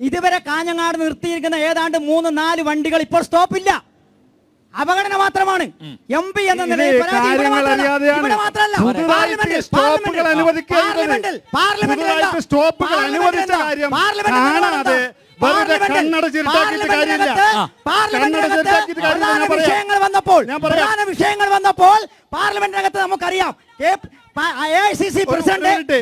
ഇതുവരെ കാഞ്ഞങ്ങാട് നിർത്തിയിരിക്കുന്ന ഏതാണ്ട് 3-4 വണ്ടികൾ ഇപ്പോൾ സ്റ്റോപ്പില്ല. അവഗണന മാത്രമാണ്. MP എന്ന നിലയിൽ ഇത് പരാജയം ഇവിടെ കാര്യങ്ങൾ മാത്രമല്ല. അറിയാതെയാണ്. ഇവിടെ മാത്രമല്ല. പുതുതായിട്ട് പാർലമെന്റിൽ, സ്റ്റോപ്പുകൾ അനുവദിക്കേണ്ടത്. പുതുതായിട്ട് സ്റ്റോപ്പുകൾ അനുവദിച്ച കാര്യം കാണാതെ വെറുതെ കണ്ണട ചിരുട്ടാക്കിയിട്ട് കാര്യമില്ല. കണ്ണട ചിരുട്ടാക്കിയിട്ട് കാര്യമില്ല. ഞാൻ പറയാം. പ്രധാന വിഷയങ്ങൾ വന്നപ്പോൾ പാർലമെന്റിനകത്ത് നമുക്കറിയാം AICC പ്രസിഡന്റ്,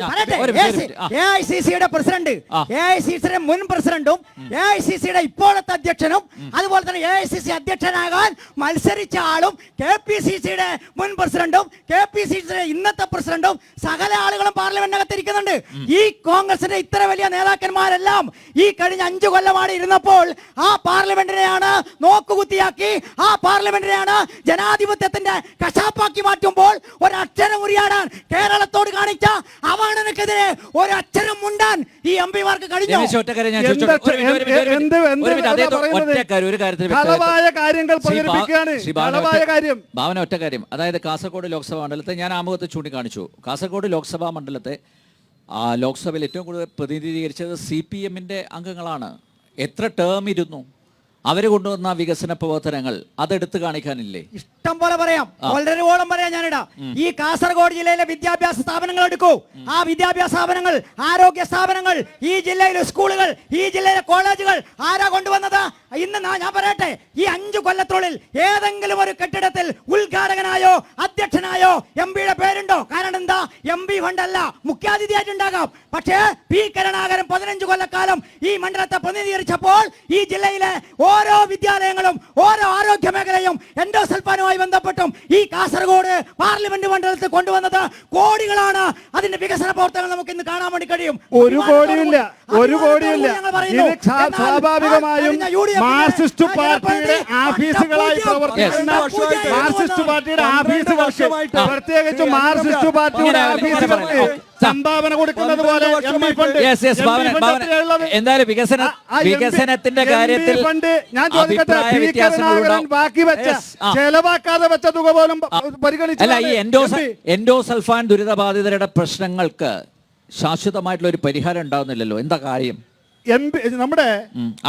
AICCയുടെ പ്രസിഡന്റ്, AICCയുടെ മുൻ പ്രസിഡന്റും AICCയുടെ ഇപ്പോഴത്തെ അധ്യക്ഷനും അതുപോലെ തന്നെ AICC അധ്യക്ഷനാകാൻ മത്സരിച്ച ആളും KPCCയുടെ മുൻ പ്രസിഡന്റും KPCCയുടെ ഇന്നത്തെ പ്രസിഡന്റും സകല ആളുകളും പാർലമെന്റിനകത്ത് ഇരിക്കുന്നുണ്ട്. ഈ കോൺഗ്രസിന്റെ ഇത്ര വലിയ നേതാക്കന്മാരെല്ലാം ഈ കഴിഞ്ഞ 5 കൊല്ലമാണ് ഇരുന്നപ്പോൾ ആ പാർലമെന്റിനെയാണ് നോക്കുകുത്തിയാക്കി, ആ പാർലമെന്റിനെയാണ് ജനാധിപത്യത്തിന്റെ കശാപ്പാക്കി മാറ്റുമ്പോൾ ഒരക്ഷരം ഉരിയാടാൻ കേരളത്തോട് കാണിച്ച അവഗണനക്കെതിരെ ഒരക്ഷരം മുണ്ടാൻ ഈ MP മാർക്ക് കഴിഞ്ഞു. ഭാവന ഒറ്റ കാര്യം, അതായത് കാസർഗോഡ് ലോക്സഭാ മണ്ഡലത്തെ ഞാൻ ആമുഖത്ത് ചൂണ്ടിക്കാണിച്ചു. കാസർഗോഡ് ലോക്സഭാ മണ്ഡലത്തെ ലോക്സഭയിൽ ഏറ്റവും കൂടുതൽ പ്രതിനിധീകരിച്ചത് CPM-ന്റെ അംഗങ്ങളാണ്. എത്ര ടേം ഇരുന്നു? അവര് കൊണ്ടുവന്ന വികസന പ്രവർത്തനങ്ങൾ അതെടുത്ത് കാണിക്കാനില്ലേ? ഇഷ്ടം പോലെ പറയാം, വളരെ ഓളം പറയാം. ഞാനിടാ ഈ കാസർഗോഡ് ജില്ലയിലെ വിദ്യാഭ്യാസ സ്ഥാപനങ്ങൾ എടുക്കൂ. ആ വിദ്യാഭ്യാസ സ്ഥാപനങ്ങൾ, ആരോഗ്യ സ്ഥാപനങ്ങൾ, ഈ ജില്ലയിലെ സ്കൂളുകൾ, ഈ ജില്ലയിലെ കോളേജുകൾ ആരാ കൊണ്ടുവന്നത്? ഇന്ന് ഞാൻ പറയട്ടെ, ഈ 5 കൊല്ലത്തിനുള്ളിൽ ഏതെങ്കിലും ഒരു കെട്ടിടത്തിൽ ഉദ്ഘാടകനായോ അധ്യക്ഷനായോ MP-യുടെ പേരുണ്ടോ? കാരണം എന്താ? MP ഫണ്ടല്ല, മുഖ്യാതിഥിയായിട്ടുണ്ടാകാം. പക്ഷേ P കരുണാകരൻ 15 കൊല്ലക്കാലം ഈ മണ്ഡലത്തെ പ്രതിനിധീകരിച്ചപ്പോൾ ഈ ജില്ലയിലെ ഓരോ വിദ്യാലയങ്ങളും ഓരോ ആരോഗ്യ മേഖലയും എൻഡോസൾഫാനുമായി ബന്ധപ്പെട്ടും ഈ കാസർഗോഡ് പാർലമെന്റ് മണ്ഡലത്തിൽ കൊണ്ടുവന്നത് കോടികളാണ്. അതിന്റെ വികസന പ്രവർത്തനങ്ങൾ നമുക്ക് ഇന്ന് കാണാൻ വേണ്ടി കഴിയും. ഒരു കോടിയില്ല. ഇത് സ്വാഭാവികമായും മാർക്സിസ്റ്റ് പാർട്ടിയുടെ ആഫീസുകളായി പ്രവർത്തിക്കുന്ന മാർക്സിസ്റ്റ് പാർട്ടിയുടെ ആഫീസുകൾക്ക്, പ്രത്യേകിച്ച് മാർക്സിസ്റ്റ് പാർട്ടിയുടെ ആഫീസുകൾക്ക് സംഭാവന കൊടുക്കുന്നത് പോലെ എന്തായാലും വികസനത്തിന്റെ കാര്യത്തിൽ ഞാൻ ചോദിക്കട്ടെ, ബാക്കി വെച്ച ചെലവാക്കാതെ വെച്ച തുക പോലും പരിഗണിച്ചില്ല. ഈ എൻഡോസൾഫാൻ ദുരിതബാധിതരുടെ പ്രശ്നങ്ങൾക്ക് ശാശ്വതമായിട്ടുള്ള ഒരു പരിഹാരം ഉണ്ടാവുന്നില്ലല്ലോ. എന്താ കാര്യം? നമ്മുടെ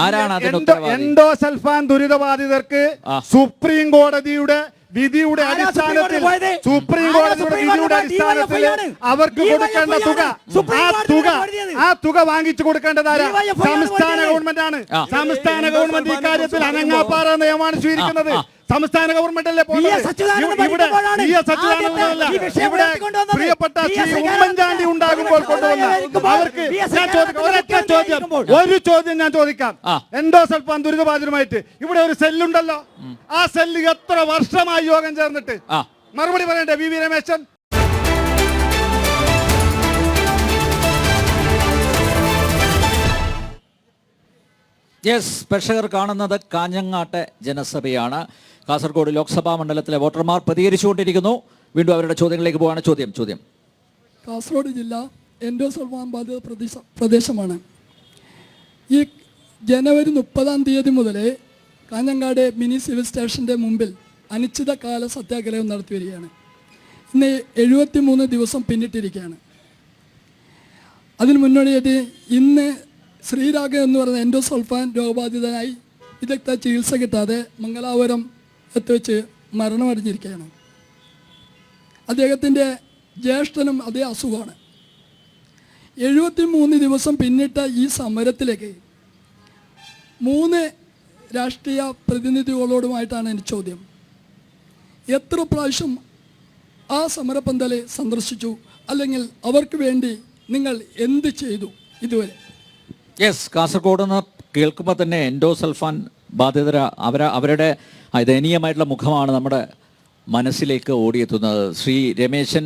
ആരാണ് എൻഡോസൾഫാൻ ദുരിതബാധിതർക്ക് സുപ്രീം കോടതിയുടെ വിധിയുടെ അടിസ്ഥാനത്തിൽ അവർക്ക് കൊടുക്കേണ്ട ആ തുക വാങ്ങിച്ചു കൊടുക്കേണ്ടതാരാ? സംസ്ഥാന ഗവൺമെന്റ് ആണ്. സംസ്ഥാന ഗവൺമെന്റ് ഇക്കാര്യത്തിൽ അനങ്ങാപ്പാറ നിയമമാണ് സ്വീകരിക്കുന്നത്. സംസ്ഥാന ഗവൺമെന്റ് അല്ലേ ഇവിടെ പ്രിയപ്പെട്ട ഉമ്മൻചാണ്ടി ഉണ്ടാകുമ്പോൾ കൊണ്ടുവന്ന അവർക്ക് ഒരു ചോദ്യം ഞാൻ ചോദിക്കാം. എൻഡോസൾഫാൻ ദുരിതബാധിതരുമായിട്ട് ഇവിടെ ഒരു സെല്ലുണ്ടല്ലോ. ആ സെല്ല് എത്ര വർഷമായി യോഗം ചേർന്നിട്ട്? മറുപടി പറയണ്ടേ VV രമേശൻ? പ്രേക്ഷകർ കാണുന്നത് കാഞ്ഞങ്ങാട്ടെ ജനസഭയാണ്. കാസർഗോഡ് ലോക്സഭാ മണ്ഡലത്തിലെ വോട്ടർമാർ പ്രതികരിച്ചുകൊണ്ടിരിക്കുന്നു. വീണ്ടും അവരുടെ ചോദ്യങ്ങളിലേക്ക് പോവാണ്. ചോദ്യം കാസർഗോഡ് ജില്ല എൻഡോസൾഫാൻ ബാധിത പ്രദേശമാണ്. ഈ ജനുവരി 30-ാം തീയതി മുതൽ കാഞ്ഞങ്ങാട് മിനി സിവിൽ സ്റ്റേഷൻ്റെ മുമ്പിൽ അനിശ്ചിതകാല സത്യാഗ്രഹം നടത്തി വരികയാണ്. ഇന്ന് 73 ദിവസം പിന്നിട്ടിരിക്കുകയാണ്. അതിന് മുന്നോടിയായിട്ട് ഇന്ന് ശ്രീരാഘവൻ എന്ന് പറയുന്ന എൻഡോസൾഫാൻ രോഗബാധിതനായി വിദഗ്ധ ചികിത്സ കിട്ടാതെ മംഗലാപുരം എത്തിവെച്ച് മരണമടഞ്ഞിരിക്കുകയാണ്. അദ്ദേഹത്തിൻ്റെ ജ്യേഷ്ഠനും അതേ അസുഖമാണ്. 73 ദിവസം പിന്നിട്ട ഈ സമരത്തിലേക്ക് 3 രാഷ്ട്രീയ പ്രതിനിധികളോടുമായിട്ടാണ് എൻ്റെ ചോദ്യം. എത്ര പ്രാവശ്യം ആ സമരപന്തൽ സന്ദർശിച്ചു? അല്ലെങ്കിൽ അവർക്ക് വേണ്ടി നിങ്ങൾ എന്ത് ചെയ്തു ഇതുവരെ? കാസർഗോഡ് നിന്ന് കേൾക്കുമ്പോൾ തന്നെ എൻഡോസൾഫാൻ ബാധിതര അവരുടെ ദയനീയമായിട്ടുള്ള മുഖമാണ് നമ്മുടെ മനസ്സിലേക്ക് ഓടിയെത്തുന്നത്. ശ്രീ രമേശൻ,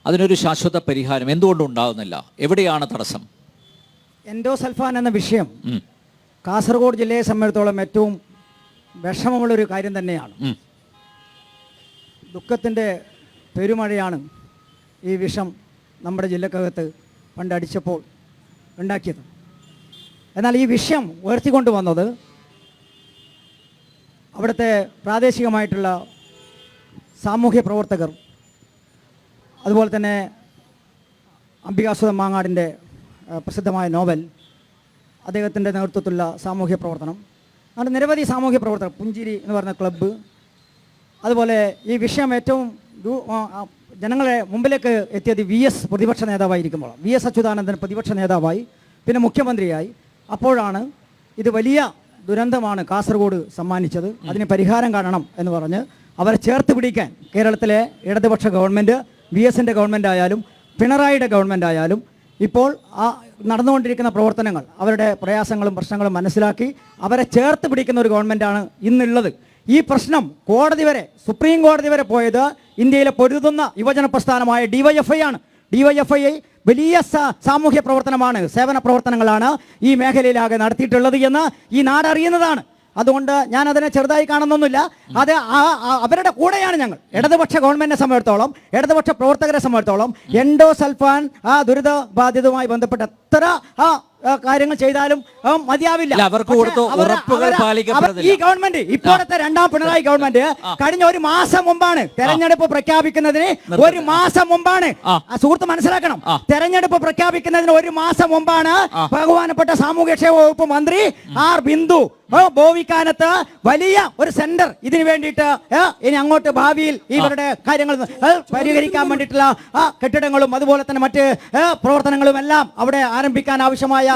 അതിനൊരു ശാശ്വത പരിഹാരം എന്തുകൊണ്ടും ഉണ്ടാകുന്നില്ല? എവിടെയാണ് തടസ്സം? എൻഡോസൾഫാൻ എന്ന വിഷയം കാസർഗോഡ് ജില്ലയെ സംബന്ധിച്ചിടത്തോളം ഏറ്റവും വിഷമമുള്ളൊരു കാര്യം തന്നെയാണ്. ദുഃഖത്തിൻ്റെ പെരുമഴയാണ് ഈ വിഷം നമ്മുടെ ജില്ലക്കകത്ത് പണ്ട് അടിച്ചപ്പോൾ ഉണ്ടാക്കിയത്. എന്നാൽ ഈ വിഷയം ഉയർത്തിക്കൊണ്ടുവന്നത് അവിടുത്തെ പ്രാദേശികമായിട്ടുള്ള സാമൂഹ്യ പ്രവർത്തകർ, അതുപോലെ തന്നെ അംബികാസുധൻ മാങ്ങാടിൻ്റെ പ്രസിദ്ധമായ നോവൽ, അദ്ദേഹത്തിൻ്റെ നേതൃത്വത്തിലുള്ള സാമൂഹ്യ പ്രവർത്തനം, അങ്ങനെ നിരവധി സാമൂഹ്യ പ്രവർത്തകർ, പുഞ്ചിരി എന്ന് പറയുന്ന ക്ലബ്ബ്, അതുപോലെ ഈ വിഷയം ഏറ്റവും ജനങ്ങളെ മുമ്പിലേക്ക് എത്തിയത് VS പ്രതിപക്ഷ നേതാവായിരിക്കുമ്പോൾ VS അച്യുതാനന്ദൻ പ്രതിപക്ഷ നേതാവായി പിന്നെ മുഖ്യമന്ത്രിയായി. അപ്പോഴാണ് ഇത് വലിയ ദുരന്തമാണ് കാസർഗോഡ് സമ്മാനിച്ചത്, അതിന് പരിഹാരം കാണണം എന്ന് പറഞ്ഞ് അവരെ ചേർത്ത് പിടിക്കാൻ കേരളത്തിലെ ഇടതുപക്ഷ ഗവൺമെൻറ്, VSൻ്റെ ഗവൺമെൻറ് ആയാലും പിണറായിയുടെ ഗവൺമെൻറ് ആയാലും ഇപ്പോൾ ആ നടന്നുകൊണ്ടിരിക്കുന്ന പ്രവർത്തനങ്ങൾ, അവരുടെ പ്രയാസങ്ങളും പ്രശ്നങ്ങളും മനസ്സിലാക്കി അവരെ ചേർത്ത് പിടിക്കുന്ന ഒരു ഗവൺമെൻറ്റാണ് ഇന്നുള്ളത്. ഈ പ്രശ്നം കോടതി വരെ, സുപ്രീം കോടതി വരെ പോയത് ഇന്ത്യയിലെ പൊരുതുന്ന യുവജന പ്രസ്ഥാനമായ DYFI ആണ്. DYFI വലിയ സാമൂഹ്യ പ്രവർത്തനമാണ്, സേവന പ്രവർത്തനങ്ങളാണ് ഈ മേഖലയിലാകെ നടത്തിയിട്ടുള്ളത് എന്ന് ഈ നാടറിയുന്നതാണ്. അതുകൊണ്ട് ഞാൻ അതിനെ ചെറുതായി കാണുന്നൊന്നുമില്ല. അത് അവരുടെ കൂടെയാണ് ഞങ്ങൾ. ഇടതുപക്ഷ ഗവൺമെന്റിനെ സംബന്ധിച്ചിടത്തോളം, ഇടതുപക്ഷ പ്രവർത്തകരെ സംബന്ധിച്ചിടത്തോളം എൻഡോസൾഫാൻ ആ ദുരിത ബാധിതവുമായി ബന്ധപ്പെട്ട എത്ര കാര്യങ്ങൾ ചെയ്താലും മതിയാവില്ല. ഈ ഗവൺമെന്റ്, ഇപ്പോഴത്തെ രണ്ടാം പിണറായി ഗവൺമെന്റ് കഴിഞ്ഞ ഒരു മാസം മുമ്പാണ് തെരഞ്ഞെടുപ്പ് പ്രഖ്യാപിക്കുന്നതിന്, ഒരു മാസം മുമ്പാണ്, സുഹൃത്ത് മനസ്സിലാക്കണം, തെരഞ്ഞെടുപ്പ് പ്രഖ്യാപിക്കുന്നതിന് ഒരു മാസം മുമ്പാണ് ബഹുമാനപ്പെട്ട സാമൂഹ്യക്ഷേമ വകുപ്പ് മന്ത്രി ആർ ബിന്ദു ബോവിക്കാനത്ത് വലിയ ഒരു സെന്റർ ഇതിനു വേണ്ടിയിട്ട് ഇനി അങ്ങോട്ട് ഭാവിയിൽ ഇവരുടെ കാര്യങ്ങൾ പരിഹരിക്കാൻ വേണ്ടിയിട്ടുള്ള കെട്ടിടങ്ങളും അതുപോലെ തന്നെ മറ്റ് പ്രവർത്തനങ്ങളും എല്ലാം അവിടെ ആരംഭിക്കാൻ ആവശ്യമായ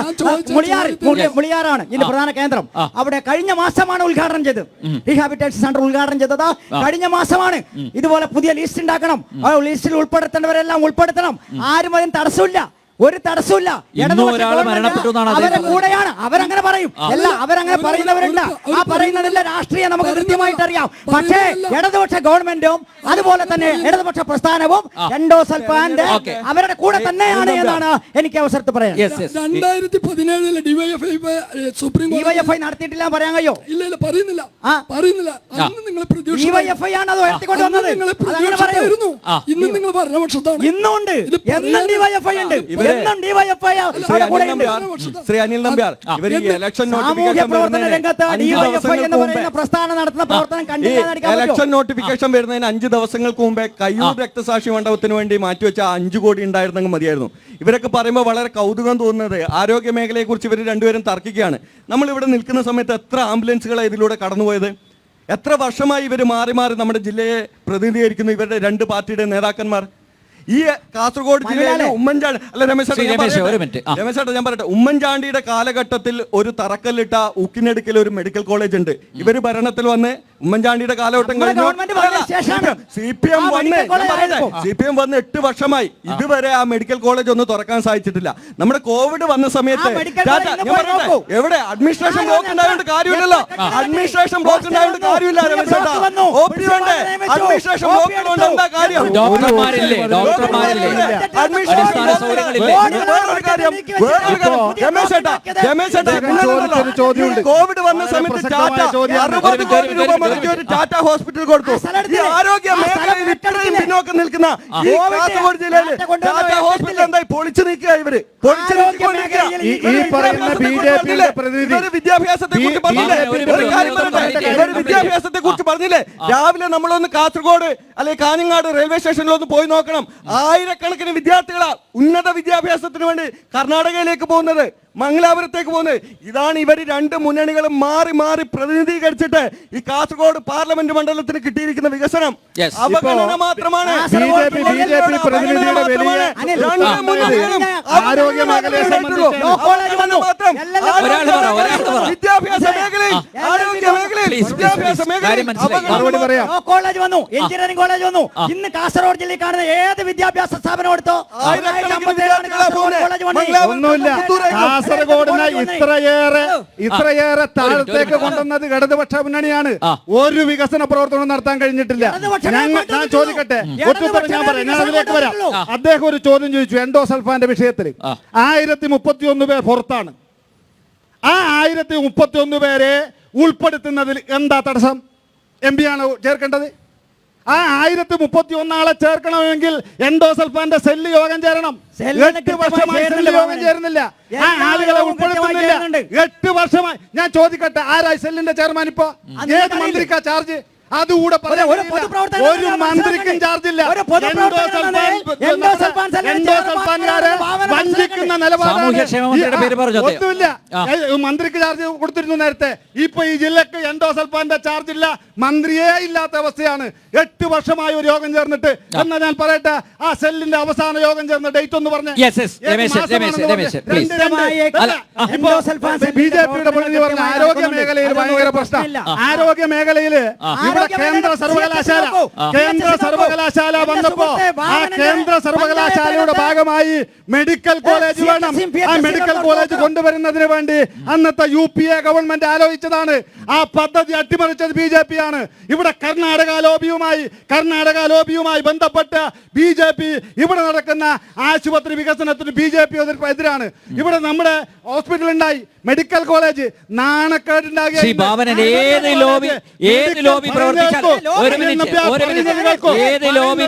മുളിയാറാണ് ഇതിന്റെ പ്രധാന കേന്ദ്രം. അവിടെ കഴിഞ്ഞ മാസമാണ് ഉദ്ഘാടനം ചെയ്തത്, റീഹാബിലിറ്റേഷൻ സെന്റർ ഉദ്ഘാടനം ചെയ്തത് കഴിഞ്ഞ മാസമാണ്. ഇതുപോലെ പുതിയ ലിസ്റ്റ് ഉണ്ടാക്കണം, ലിസ്റ്റിൽ ഉൾപ്പെടുത്തേണ്ടവരെല്ലാം ഉൾപ്പെടുത്തണം. ആരും അതിന് തടസ്സമില്ല, ഒരു തടസ്സമില്ല. അവരുടെ കൂടെയാണ്, അവരങ്ങനെ പറയും, അല്ല അവരങ്ങനെ പറയുന്നവരുണ്ട്, ആ പറയുന്നതില്ല രാഷ്ട്രീയം നമുക്ക് കൃത്യമായിട്ട് അറിയാം. പക്ഷേ ഇടതുപക്ഷ ഗവൺമെന്റും അതുപോലെ തന്നെ ഇടതുപക്ഷ പ്രസ്ഥാനവും എൻഡോസൾഫാന്റെ അവരുടെ കൂടെ തന്നെയാണ് എന്നാണ് എനിക്ക് അവസരത്തിൽ പറയാം. 2017 DYFI നടത്തിയിട്ടില്ല പറയാൻ കഴിയോ? ഇല്ല, പറയുന്നില്ല. DYFI ആണ് അത് ഉയർത്തിക്കൊണ്ടുവന്നത്. ഇന്ന് നിങ്ങൾ ഭരണപക്ഷത്താണ്, ഇന്നുണ്ട്, എന്നും DYFI ഉണ്ട്. ശ്രീ അനിൽ നമ്പ്യാർ, ഇവർ ഇലക്ഷൻ നോട്ടിഫിക്കേഷൻ വരുന്നതിന് 5 ദിവസങ്ങൾക്ക് മുമ്പേ കയ്യൂർ രക്തസാക്ഷി മണ്ഡപത്തിന് വേണ്ടി മാറ്റിവെച്ച 5 കോടി ഉണ്ടായിരുന്നെങ്കിൽ മതിയായിരുന്നു. ഇവരൊക്കെ പറയുമ്പോൾ വളരെ കൗതുകം തോന്നുന്നത് ആരോഗ്യ മേഖലയെ കുറിച്ച് ഇവർ രണ്ടുപേരും തർക്കിക്കുകയാണ്. നമ്മൾ ഇവിടെ നിൽക്കുന്ന സമയത്ത് എത്ര ആംബുലൻസുകളാണ് ഇതിലൂടെ കടന്നുപോയത്? എത്ര വർഷമായി ഇവർ മാറി മാറി നമ്മുടെ ജില്ലയെ പ്രതിനിധീകരിക്കുന്നു ഇവരുടെ 2 പാർട്ടിയുടെ നേതാക്കന്മാർ. ഈ കാസർഗോഡ് ജില്ലയിലെ ഉമ്മൻചാണ്ടി, അല്ല രമേശ് ഞാൻ പറയട്ടെ, ഉമ്മൻചാണ്ടിയുടെ കാലഘട്ടത്തിൽ ഒരു തറക്കല്ലിട്ട ഉക്കിനെടുക്കൽ ഒരു മെഡിക്കൽ കോളേജ് ഉണ്ട്. ഇവര് ഭരണത്തിൽ വന്ന് ഉമ്മൻചാണ്ടിയുടെ കാലഘട്ടം കഴിഞ്ഞു CPM വന്ന് 8 വർഷമായി ഇതുവരെ ആ മെഡിക്കൽ കോളേജ് ഒന്നും തുറക്കാൻ സാധിച്ചിട്ടില്ല. നമ്മുടെ കോവിഡ് വന്ന സമയത്ത് എവിടെ അഡ്മിനിസ്ട്രേഷൻ ബ്ലോക്ക് ഉണ്ടായതുകൊണ്ട് കാര്യമില്ലല്ലോ, അഡ്മിനിസ്ട്രേഷൻ ബ്ലോക്ക് ഉണ്ടായതുകൊണ്ട് കാര്യമില്ല. അഡ്മിനിസ്ട്രേഷൻ ബ്ലോക്ക് എന്താ കാര്യം? കോവിഡ് വന്ന സമയത്ത് ടാറ്റ ഹോസ്പിറ്റൽ കൊടുത്തു. ഈ ആരോഗ്യ മേഖലയിൽ ഇത്രയും പിന്നോക്കം നിൽക്കുന്ന ഈ കാസർഗോഡ് ജില്ലയിൽ ടാറ്റ ഹോസ്പിറ്റൽ എന്തായി പൊളിച്ചു നീക്കുക? ഇവര് വിദ്യാഭ്യാസത്തെ കുറിച്ച് പറഞ്ഞില്ലേ? വിദ്യാഭ്യാസത്തെ കുറിച്ച് പറഞ്ഞില്ലേ? രാവിലെ നമ്മളൊന്ന് കാസർഗോഡ് അല്ലെങ്കിൽ കാഞ്ഞങ്ങാട് റെയിൽവേ സ്റ്റേഷനിലൊന്ന് പോയി നോക്കണം. ആയിരക്കണക്കിന് വിദ്യാർത്ഥികളാ ഉന്നത വിദ്യാഭ്യാസത്തിന് വേണ്ടി കർണാടകയിലേക്ക് പോകുന്നത്, മംഗലാപുരത്തേക്ക് പോകുന്നത്. ഇതാണ് ഇവർ 2 മുന്നണികളും മാറി മാറി പ്രതിനിധീകരിച്ചിട്ട് ഈ കാസർഗോഡ് പാർലമെന്റ് മണ്ഡലത്തിന് കിട്ടിയിരിക്കുന്ന വികസനം അവഗണന മാത്രമാണ്. വിദ്യാഭ്യാസ മേഖലയിൽ കോളേജ് വന്നു, എഞ്ചിനീയറിംഗ് കോളേജ് വന്നു. ഇന്ന് കാസർഗോഡ് ജില്ലയിൽ കാണുന്ന ഏത് വിദ്യാഭ്യാസ സ്ഥാപനം എടുത്തോ ഒന്നുമില്ല. കാസർഗോഡിനെ ഇത്രയേറെ താഴത്തേക്ക് കൊണ്ടുവന്നത് ഇടതുപക്ഷ മുന്നണിയാണ്. ഒരു വികസന പ്രവർത്തനം നടത്താൻ കഴിഞ്ഞിട്ടില്ല. ഞാൻ ചോദിക്കട്ടെ, ഒറ്റുത്തരം ഞാൻ പറയാം, ഞാൻ അതിലേക്ക് വരാം. അദ്ദേഹം ഒരു ചോദ്യം ചോദിച്ചു എൻഡോസൾഫാന്റെ വിഷയത്തിൽ. 1031 പേർ പുറത്താണ്. ആ 1031 പേരെ ഉൾപ്പെടുത്തുന്നതിൽ എന്താ തടസ്സം? MP ആണ് ചേർക്കേണ്ടത്. ആ 1031 ആളെ ചേർക്കണമെങ്കിൽ എൻഡോസൾഫാന്റെ സെല്ല് യോഗം ചേരണം. 8 വർഷമായി സെല്ല് യോഗം ചേരുന്നില്ല. ആ ആളുകളെ ഉൾപ്പെടുത്തുന്നില്ല. 8 വർഷമായി. ഞാൻ ചോദിക്കട്ടെ, ആരായി സെല്ലിന്റെ ചെയർമാൻ? ഇപ്പോ ഏത് മന്ത്രിക്കാ ചാർജ്? അതുകൂടെ ഒരു മന്ത്രിക്കും ചാർജില്ല. എൻഡോസൾഫാൻകാരെ വഞ്ചിക്കുന്ന നിലപാടാണ്. സാമൂഹ്യക്ഷേമ മന്ത്രിയുടെ പേര് പറഞ്ഞോ? ഒന്നുമില്ല. മന്ത്രിക്ക് ചാർജ് കൊടുത്തിരുന്നു നേരത്തെ. ഇപ്പൊ ഈ ജില്ലക്ക് എൻഡോസൾഫാന്റെ ചാർജ് ഇല്ല, മന്ത്രിയേ ഇല്ലാത്ത അവസ്ഥയാണ്. 8 വർഷമായി ഒരു യോഗം ചേർന്നിട്ട്. എന്നാ ഞാൻ പറയട്ടെ, ആ സെല്ലിന്റെ അവസാന യോഗം ചേർന്ന ഡേറ്റ് ഒന്ന് പറഞ്ഞേ. ബിജെപിയുടെ പ്രതിനിധി പറഞ്ഞ ആരോഗ്യ മേഖലയിൽ ഭയങ്കര പ്രശ്നം. ആരോഗ്യ മേഖലയിൽ ഇവിടെ കേന്ദ്ര സർവകലാശാല വന്നപ്പോ ആ കേന്ദ്ര സർവകലാശാലയുടെ ഭാഗമായി മെഡിക്കൽ കോളേജ് വേണം. ആ മെഡിക്കൽ കോളേജ് കൊണ്ടുവരുന്നതിന് വേണ്ടി അന്നത്തെ UPA ഗവൺമെന്റ് ആലോചിച്ചതാണ്. ആ പദ്ധതി അട്ടിമറിച്ചത് BJP ആണ്. ഇവിടെ കർണാടക ലോബിയുമായി ബന്ധപ്പെട്ട് BJP ഇവിടെ നടക്കുന്ന ആശുപത്രി വികസനത്തിന് BJP എതിരാണ്. ഇവിടെ നമ്മുടെ ഹോസ്പിറ്റൽ ഉണ്ടായി, മെഡിക്കൽ കോളേജ്, നാണക്കേടുണ്ടാകുക. ഏത് ലോബി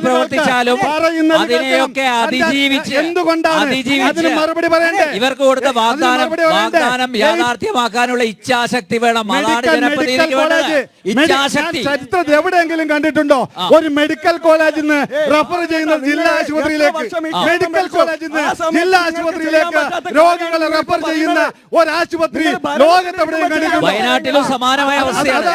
പ്രവർത്തിച്ചാലും അതിനെയൊക്കെ അതിജീവിച്ച് അതിന് മറുപടി പറയണ്ടേ? ഇവർക്ക് കൊടുത്ത വാഗ്ദാനം യാഥാർത്ഥ്യമാക്കാനുള്ള ഇച്ഛാശക്തി വേണം. അതാണ് ജനപ്രതിനിധിക്ക് വേണ്ടത്, ഇച്ഛാശക്തി. ചരിത്രത്തിൽ എവിടെയെങ്കിലും കണ്ടിട്ടുണ്ടോ ഒരു മെഡിക്കൽ കോളേജിൽ നിന്ന് റഫർ ചെയ്യുന്ന ജില്ലാ ആശുപത്രിയിലേക്ക്, മെഡിക്കൽ കോളേജിൽ നിന്ന് ജില്ലാ ആശുപത്രിയിലേക്ക് രോഗികളെ റഫർ ചെയ്യുന്ന ഒരാശുപത്രി ലോകത്ത് എവിടെയും കണ്ടിട്ടുണ്ടോ? വയനാട്ടിലും സമാനമായ അവസ്ഥയാണ്.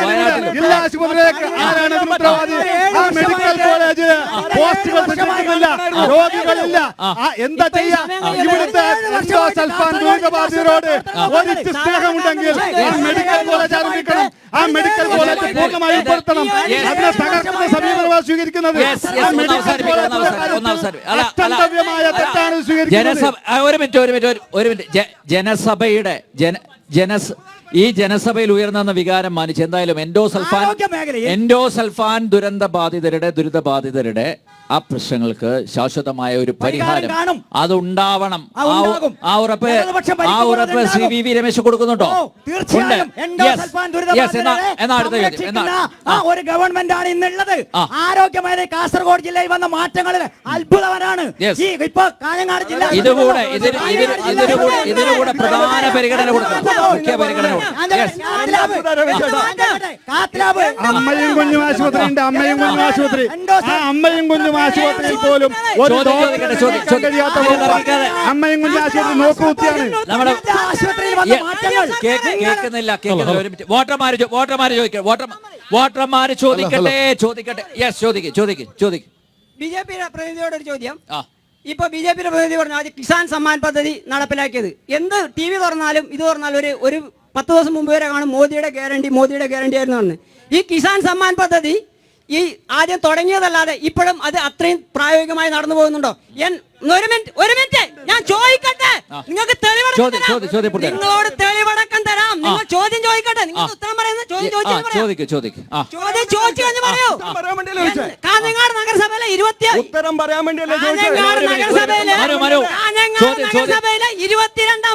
ജില്ലാ ആശുപത്രിയിലേക്ക് ആരാണ് ഉത്തരവാദി? ആ മെഡിക്കൽ കോളേജ് പോസ്റ്റുകൾ സൃഷ്ടിക്കുന്നില്ല, രോഗികളില്ല. എന്താ ചെയ്യാ? ഇവിടുത്തെ എൻഡോസൾഫാൻ ദുരിതബാധിതരോട് ഒരിച്ച് സ്നേഹമുണ്ടെങ്കിൽ മെഡിക്കൽ കോളേജ് ആരംഭിക്കണം. ആ മെഡിക്കൽ കോളേജ് പൂർണ്ണമായി ഉൾപ്പെടുത്തണം. അതിനെ തകർക്കുന്ന സമീപനമാണ് സ്വീകരിക്കുന്നത്. അഷ്ടന്തവ്യമായ തെറ്റാണ് സ്വീകരിക്കുന്നത്. ഒരു മിനിറ്റ് ജനസഭയുടെ ഈ ജനസഭയിൽ ഉയർന്ന വികാരം മാനിച്ച് എന്തായാലും എൻഡോസൾഫാൻ ദുരിതബാധിതരുടെ ആ പ്രശ്നങ്ങൾക്ക് ശാശ്വതമായ ഒരു പരിഹാരം അതുണ്ടാവണം. ആ ഉറപ്പ് ശ്രീ VV രമേശ് കൊടുക്കുന്നുണ്ടോ? ഒരു ഗവൺമെന്റ് ആണ് ഇന്നുള്ളത്. ആരോഗ്യമേഖല കാസർഗോഡ് ജില്ലയിൽ വന്ന മാറ്റങ്ങൾ അത്ഭുതകരമാണ്. ഇപ്പൊ കാഞ്ഞങ്ങാട് ജില്ല ഇതിനുകൂടെ പ്രധാന പരിഗണന കൊടുക്കണം, മുഖ്യ പരിഗണന. അമ്മയും കുഞ്ഞും ആശുപത്രി ഉണ്ട്. അമ്മയും കുഞ്ഞും ആശുപത്രി, അമ്മയും കുഞ്ഞും ആശുപത്രിയിൽ പോലും ഒരു അമ്മയും കുഞ്ഞും ആശുപത്രി നോക്കുകുത്തിയാണ്. വോട്ടർമാര് ചോദിക്കട്ടെ. ബിജെപിയുടെ പ്രതിനിധിയോട് ഒരു ചോദ്യം. ഇപ്പൊ ബിജെപിയുടെ പ്രതിനിധി പറഞ്ഞു ആദ്യം കിസാൻ സമ്മാൻ പദ്ധതി നടപ്പിലാക്കിയത്. എന്ത് TV തുറന്നാലും ഇത് തുറന്നാലും ഒരു 10 ദിവസം മുമ്പ് വരെ കാണും മോദിയുടെ ഗ്യാരണ്ടി ആയിരുന്നു. ഈ കിസാൻ സമ്മാൻ പദ്ധതി ഈ ആദ്യം തുടങ്ങിയതല്ലാതെ ഇപ്പോഴും അത് അത്രയും പ്രായോഗികമായി നടന്നു പോകുന്നുണ്ടോ? ഒരു മിനിറ്റ് ഞാൻ ചോദിക്കട്ടെ. നിങ്ങൾക്ക് നിങ്ങളോട് തെളിവടക്കം തരാം. നിങ്ങൾ ചോദ്യം ചോദിക്കട്ടെ. നിങ്ങൾ ഉത്തരം പറയുന്നത് ചോദ്യം ചോദിച്ചു പറയൂ. കാഞ്ഞങ്ങാട് നഗരസഭയിലെ 22ാം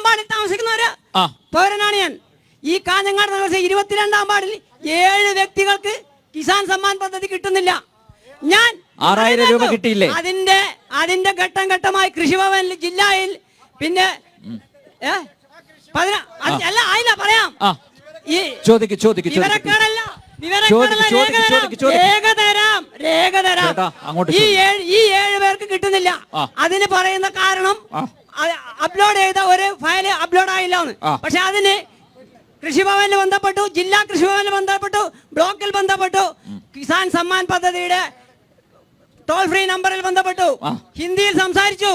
വാർഡിൽ താമസിക്കുന്ന ഒരു പൗരനാണ് ഞാൻ. ഈ കാഞ്ഞങ്ങാട് നഗരസഭ 22ാം വാർഡിൽ 7 വ്യക്തികൾക്ക് കിസാൻ സമ്മാൻ പദ്ധതി കിട്ടുന്നില്ല. ഞാൻ 6000 രൂപ കിട്ടിയില്ലേ? അതിന്റെ ഘട്ടം ഘട്ടമായി കൃഷിഭവനിൽ ജില്ലയിൽ പിന്നെ ആയില്ല പറയാം. രേഖ തരാം. ഈ 7 പേർക്ക് കിട്ടുന്നില്ല. അതിന് പറയുന്ന കാരണം അപ്ലോഡ് ചെയ്ത ഒരു ഫയൽ അപ്ലോഡ് ആയില്ല. പക്ഷെ അതിന് കൃഷിഭവനിൽ ബന്ധപ്പെട്ടു, ജില്ലാ കൃഷിഭവനിൽ ബന്ധപ്പെട്ടു, ബ്ലോക്കിൽ ബന്ധപ്പെട്ടു, കിസാൻ സമ്മാൻ പദ്ധതിയുടെ ടോൾ ഫ്രീ നമ്പറിൽ ബന്ധപ്പെട്ടു, ഹിന്ദിയിൽ സംസാരിച്ചു.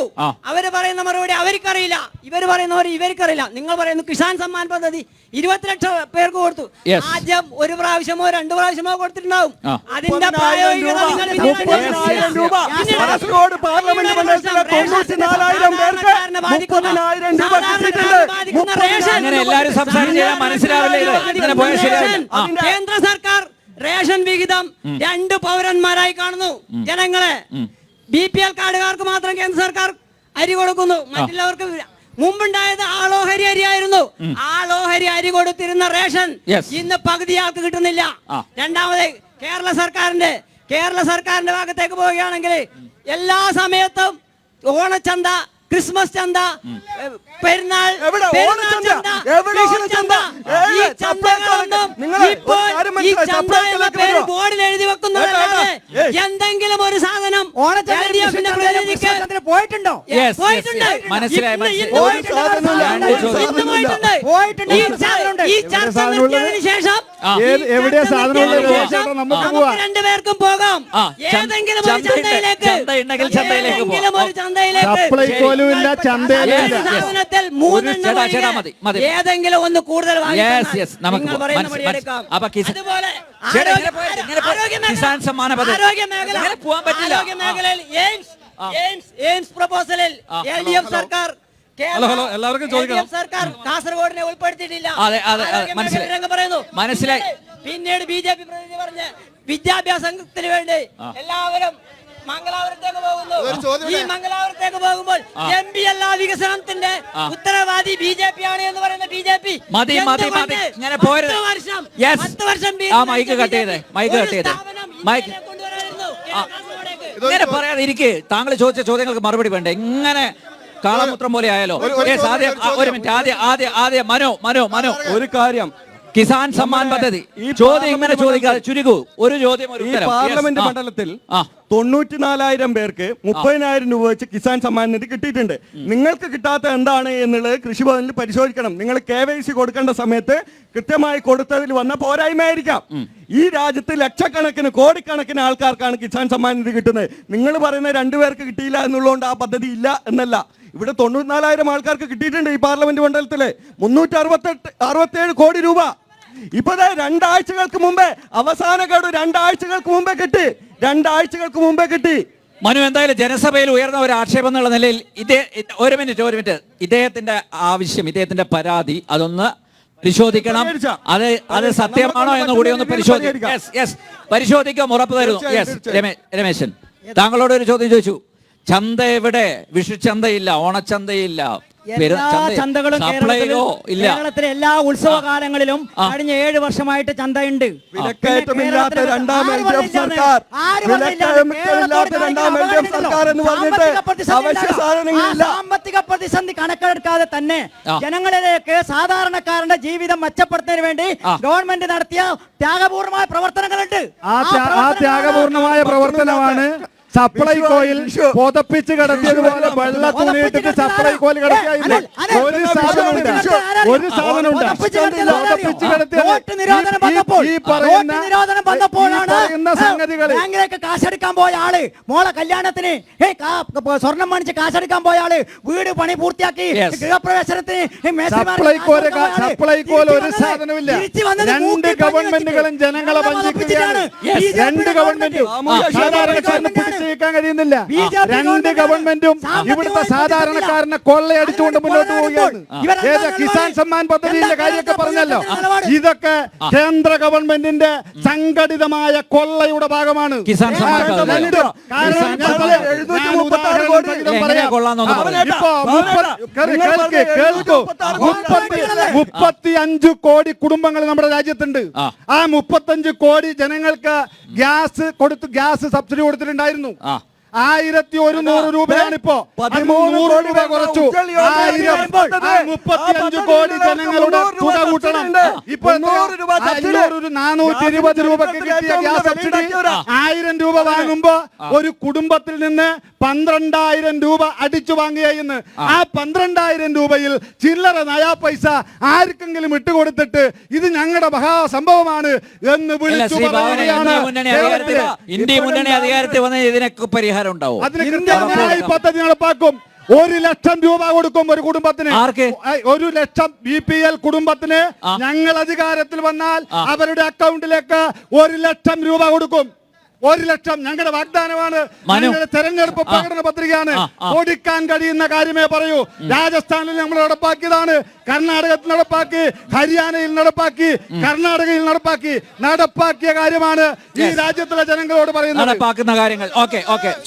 അവര് പറയുന്ന മറുപടി അവർക്കറിയില്ല, ഇവർ പറയുന്നവർ ഇവർക്കറിയില്ല. നിങ്ങൾ പറയുന്നു കിസാൻ സമ്മാൻ പദ്ധതി 20 ലക്ഷം പേർക്ക് കൊടുത്തു. ആദ്യം 1 പ്രാവശ്യമോ 2 പ്രാവശ്യമോ കൊടുത്തിട്ടുണ്ടാവും. അതിന്റെ പ്രായോഗികത കേന്ദ്ര സർക്കാർ റേഷൻ വിഹിതം 2 പൗരന്മാരായി കാണുന്നു ജനങ്ങളെ. BPL കാർഡുകാർക്ക് മാത്രം കേന്ദ്ര സർക്കാർ അരി കൊടുക്കുന്നു, മറ്റുള്ളവർക്ക്. മുമ്പുണ്ടായത് ആളോഹരി അരിയായിരുന്നു. ആളോഹരി അരി കൊടുത്തിരുന്ന റേഷൻ ഇന്ന് പകുതി ആൾക്ക് കിട്ടുന്നില്ല. രണ്ടാമത് കേരള സർക്കാരിന്റെ ഭാഗത്തേക്ക് പോവുകയാണെങ്കിൽ എല്ലാ സമയത്തും ഓണച്ചന്ത ക്രിസ്മസ് ചന്ത, പെരുന്നാൾ എവിടെ? പെരുന്നാൾ ഓണച്ചന്ത? ചന്ത, എവിടെ വിഷു ഓണച്ചന്ത? ചന്ത, ഈ ചന്തകളൊന്നും നിങ്ങള് ഇപ്പോൾ ഒരു കാര്യം ഈ മനസ്സിലായി, ചന്ത സപ്ലൈ എന്ന കൊലക്ക് പേര് വരുവാ. ബോർഡിൽ എഴുതി വെക്കുന്നതല്ലാതെ എന്തെങ്കിലും ഒരു സാധനം LDF-ന്റെ പ്രതിനിധിക്ക് പോയിട്ടുണ്ടോ? Yes, പോയിട്ടുണ്ട്. yes, yes. മനസ്സിലായി, ഇന്ന് മനസ്സിലായി. ഇന്ന് ഒരു പോയിട്ടുണ്ട്. സാധനമില്ല. ഇന്ന് ഒരു സാധനമില്ല. പോയിട്ടുണ്ട്. ഈ ചർച്ച നിർത്തിയതിന് ശേഷം എവിടെയാ സാധനമുള്ളത്? നമുക്ക് പോവാം. രണ്ടുപേർക്കും പോകാം. ആ, ഏതെങ്കിലും ഒരു ചന്തയുണ്ട്. ചന്തയിലേക്ക് ചന്തയുണ്ടെങ്കിൽ ചന്തയിലേക്ക് പോവാം. ഏതെങ്കിലും ഒരു ചന്തയിലേക്ക് സപ്ലൈകോലും ഇല്ല, ചന്തയിലും ഒരു ഇല്ല. സാധനത്തിൽ മൂന്നെണ്ണം ചേട്ടാ, ഒഴികെ ചേട്ടാ, മതി, മതി. ഏതെങ്കിലും ഒന്ന് കൂടുതൽ Yes, yes, നമുക്ക് നിങ്ങൾ പോവാം. പറയുന്ന മനസ്സ്- പടി മനസ്സ്- എടുക്കാം. അപ്പൊ അതുപോലെ ചേട്ടാ, ആരോഗ്യ- ഇങ്ങനെ പോയാൽ ഇങ്ങനെ പോയാൽ ആരോഗ്യ മേഖല- കിസാൻ സമ്മാന പദ്ധതി. ആരോഗ്യ മേഖല- ഇങ്ങനെ പോവാൻ പറ്റില്ല. ആരോഗ്യ മേഖലയിൽ എയിംസ് പ്രപ്പോസലിൽ LDF സർക്കാർ ഹലോ, എല്ലാവർക്കും ചോദിക്കണം. LDF സർക്കാർ കാസർഗോഡിനെ ഉൾപ്പെടുത്തിയിട്ടില്ല. അതെ, അതെ, അതെ, ആരോഗ്യ മനസ്സിലായി. മേഖല രംഗം പറയുന്നു. മനസ്സിലായി. പിന്നീട് BJP പ്രതിനിധി പറഞ്ഞ് വിദ്യാഭ്യാസത്തിന് വേണ്ടി എല്ലാവരും മംഗലാപുരത്തേക്ക് പോകുന്നു. ഒരു ചോദ്യം ഈ മംഗലാപുരത്തേക്ക് പോകുമ്പോൾ MP എല്ലാ വികസനത്തിന്റെ ഉത്തരവാദി BJP ആണ് എന്ന് പറയുന്ന BJP മതി, മതി, മതി. ഇങ്ങനെ പോരുത്. 10 വർഷം ആ, മൈക്ക് കട്ട് ചെയ്തേ, മൈക്ക് കട്ട് ചെയ്തേ. മൈക്ക് ഇങ്ങനെ പറയാതെ ഇരിക്ക്. താങ്കൾ ചോദിച്ച ചോദ്യങ്ങൾക്ക് മറുപടി വേണ്ട. ഇങ്ങനെ കാളമൂത്രം പോലെ ആയാലോ? Yes, ആദ്യം ഒരു മിനിറ്റ്. ആദ്യം മനോ ഒരു കാര്യം, കിസാൻ സമ്മാൻ പദ്ധതി ചോദ്യം ഇങ്ങനെ ചോദിക്കാതെ ചുരുക്കൂ. ഒരു ചോദ്യം, ഒരു ഈ ഉത്തരം. പാർലമെന്റ് Yes, ആ. മണ്ഡലത്തിൽ ആ. 94,000 പേർക്ക് 30,000 രൂപ വെച്ച് കിസാൻ സമ്മാൻ നിധി കിട്ടിയിട്ടുണ്ട്. നിങ്ങൾക്ക് കിട്ടാത്ത എന്താണ് എന്നുള്ളത് കൃഷിഭവനിൽ പരിശോധിക്കണം. നിങ്ങൾ KYC കൊടുക്കേണ്ട സമയത്ത് കൃത്യമായി കൊടുത്തതിൽ വന്ന പോരായ്മയായിരിക്കാം. ഈ രാജ്യത്ത് ലക്ഷക്കണക്കിന് കോടിക്കണക്കിന് ആൾക്കാർക്കാണ് കിസാൻ സമ്മാൻ നിധി കിട്ടുന്നത്. നിങ്ങൾ പറയുന്ന 2 പേർക്ക് കിട്ടിയില്ല എന്നുള്ളതുകൊണ്ട് ആ പദ്ധതി ഇല്ല എന്നല്ല. ഇവിടെ 94,000 ആൾക്കാർക്ക് കിട്ടിയിട്ടുണ്ട്. ഈ പാർലമെന്റ് മണ്ഡലത്തില് 367 കോടി രൂപ. ഇപ്പൊ 2 ആഴ്ചകൾക്ക് മുമ്പേ, അവസാന ഗഡു 2 ആഴ്ചകൾക്ക് മുമ്പേ കിട്ടി. 2 ആഴ്ചകൾക്ക് മുമ്പേ കിട്ടി. മനു, എന്തായാലും ജനസഭയിൽ ഉയർന്ന ഒരു ആക്ഷേപം എന്നുള്ള നിലയിൽ ഒരു മിനിറ്റ് ഇദ്ദേഹത്തിന്റെ ആവശ്യം, ഇദ്ദേഹത്തിന്റെ പരാതി അതൊന്ന് പരിശോധിക്കണം. അത് സത്യമാണോ എന്ന് കൂടി ഒന്ന് പരിശോധിക്കാം. പരിശോധിക്കാം, ഉറപ്പ് തരുന്നു. യെസ്, രമേശൻ, താങ്കളോട് ഒരു ചോദ്യം ചോദിച്ചു. ചന്ത എവിടെ? വിഷു ചന്തയില്ല, ഓണച്ചന്തയില്ല, എല്ലാ ചന്തകളും കേരളത്തിലെ എല്ലാ ഉത്സവകാലങ്ങളിലും കഴിഞ്ഞ 7 വർഷമായിട്ട് ചന്തയുണ്ട്. വിലക്കയറ്റമില്ലാത്ത രണ്ടാം LDF സർക്കാർ, വിലക്കയറ്റമില്ലാത്ത രണ്ടാം LDF സർക്കാർ എന്ന് പറഞ്ഞിട്ട് അവശ്യ സാധനങ്ങളില്ല. സാമ്പത്തിക പ്രതിസന്ധി കണക്കെടുക്കാതെ തന്നെ ജനങ്ങളിലേക്ക് സാധാരണക്കാരന്റെ ജീവിതം മെച്ചപ്പെടുത്തുന്നതിന് വേണ്ടി ഗവൺമെന്റ് നടത്തിയ ത്യാഗപൂർണമായ പ്രവർത്തനങ്ങളുണ്ട്. ആ ത്യാഗപൂർണമായ പ്രവർത്തനമാണ് സപ്ലൈകോയിൽ പുതപ്പിച്ച് കിടത്തിയതുപോലെ വെള്ള തുണിയിട്ടിട്ട് സപ്ലൈകോയിൽ കിടത്തിയ ഒരു സാധനമുണ്ട്. ഈ പറയുന്ന സംഗതികൾ ബാങ്കിലേക്ക് കാശെടുക്കാൻ പോയ ആള്, മോളെ കല്യാണത്തിന് സ്വർണം മേടിച്ച് കാശെടുക്കാൻ പോയ ആള്, വീട് പണി പൂർത്തിയാക്കി ഗൃഹപ്രവേശനത്തിന് സപ്ലൈകോയിൽ ഒരു സാധനമില്ല. 2 ഗവൺമെന്റുകളും ജനങ്ങളെ വഞ്ചിക്കുകയാണ്. 2 ഗവൺമെന്റും സാധാരണക്കാരന് പിടിച്ചു നിൽക്കാൻ കഴിയുന്നില്ല. 2 ഗവൺമെന്റും ഇവിടുത്തെ സാധാരണക്കാരനെ കൊള്ളയടിച്ചുകൊണ്ട് മുന്നോട്ട് പോവുകയാണ്. കിസാൻ സമ്മാൻ പദ്ധതിയുടെ കാര്യമൊക്കെ പറഞ്ഞല്ലോ. ഇതൊക്കെ കേന്ദ്ര ഗവൺമെന്റിന്റെ സംഘടിതമായ കൊള്ളയുടെ ഭാഗമാണ്. കിസാൻ സമ്മാൻ കേൾക്കൂ, 35 കോടി കുടുംബങ്ങൾ നമ്മുടെ രാജ്യത്തുണ്ട്. ആ 35 കോടി ജനങ്ങൾക്ക് ഗ്യാസ് സബ്സിഡി കൊടുത്തിട്ടുണ്ടായിരുന്നു. 1100 രൂപയാണ് ഇപ്പോ. 100 രൂപ കുറച്ചു. 35 കോടി ജനങ്ങളുടെ തുക കൂട്ടണം. ഇപ്പൊ 420 രൂപക്ക് കിട്ടിയ ഗ്യാസ് സബ്സിഡി 1000 രൂപ വാങ്ങുമ്പോ ഒരു കുടുംബത്തിൽ നിന്ന് 12,000 രൂപ അടിച്ചു വാങ്ങുകയെന്ന്. ആ 12,000 രൂപയിൽ ചില്ലറ നയാ പൈസ ആർക്കെങ്കിലും ഇട്ടുകൊടുത്തിട്ട് ഇത് ഞങ്ങളുടെ മഹാസംഭവമാണ് എന്ന് വിളിച്ചു പറയുകയാണ്. ഇന്ത്യ മുന്നണി അധികാരത്തിൽ വന്ന ഇതിനൊക്കെ പരിഹാരം ഉണ്ടാവും. അതിന് കൃത്യമായി പദ്ധതി നടപ്പാക്കും. 1 ലക്ഷം രൂപ കൊടുക്കും ഒരു കുടുംബത്തിന്. 1 ലക്ഷം BPL കുടുംബത്തിന് ഞങ്ങൾ അധികാരത്തിൽ വന്നാൽ അവരുടെ അക്കൗണ്ടിലേക്ക് 1 ലക്ഷം രൂപ കൊടുക്കും. 1 ലക്ഷം ഞങ്ങളുടെ വാഗ്ദാനമാണ്. ഞങ്ങളുടെ തെരഞ്ഞെടുപ്പ് പ്രകടന പത്രികയാണ്. കൊടുക്കാൻ കഴിയുന്ന കാര്യമേ പറയൂ. രാജസ്ഥാനിൽ നമ്മൾ നടപ്പാക്കിയതാണ്, കർണാടകത്തിൽ നടപ്പാക്കി, ഹരിയാനയിൽ നടപ്പാക്കി, കർണാടകയിൽ നടപ്പാക്കിയ കാര്യമാണ് ഈ രാജ്യത്തിലെ ജനങ്ങളോട് പറയുന്നത്. നടപ്പാക്കുന്ന കാര്യങ്ങൾ.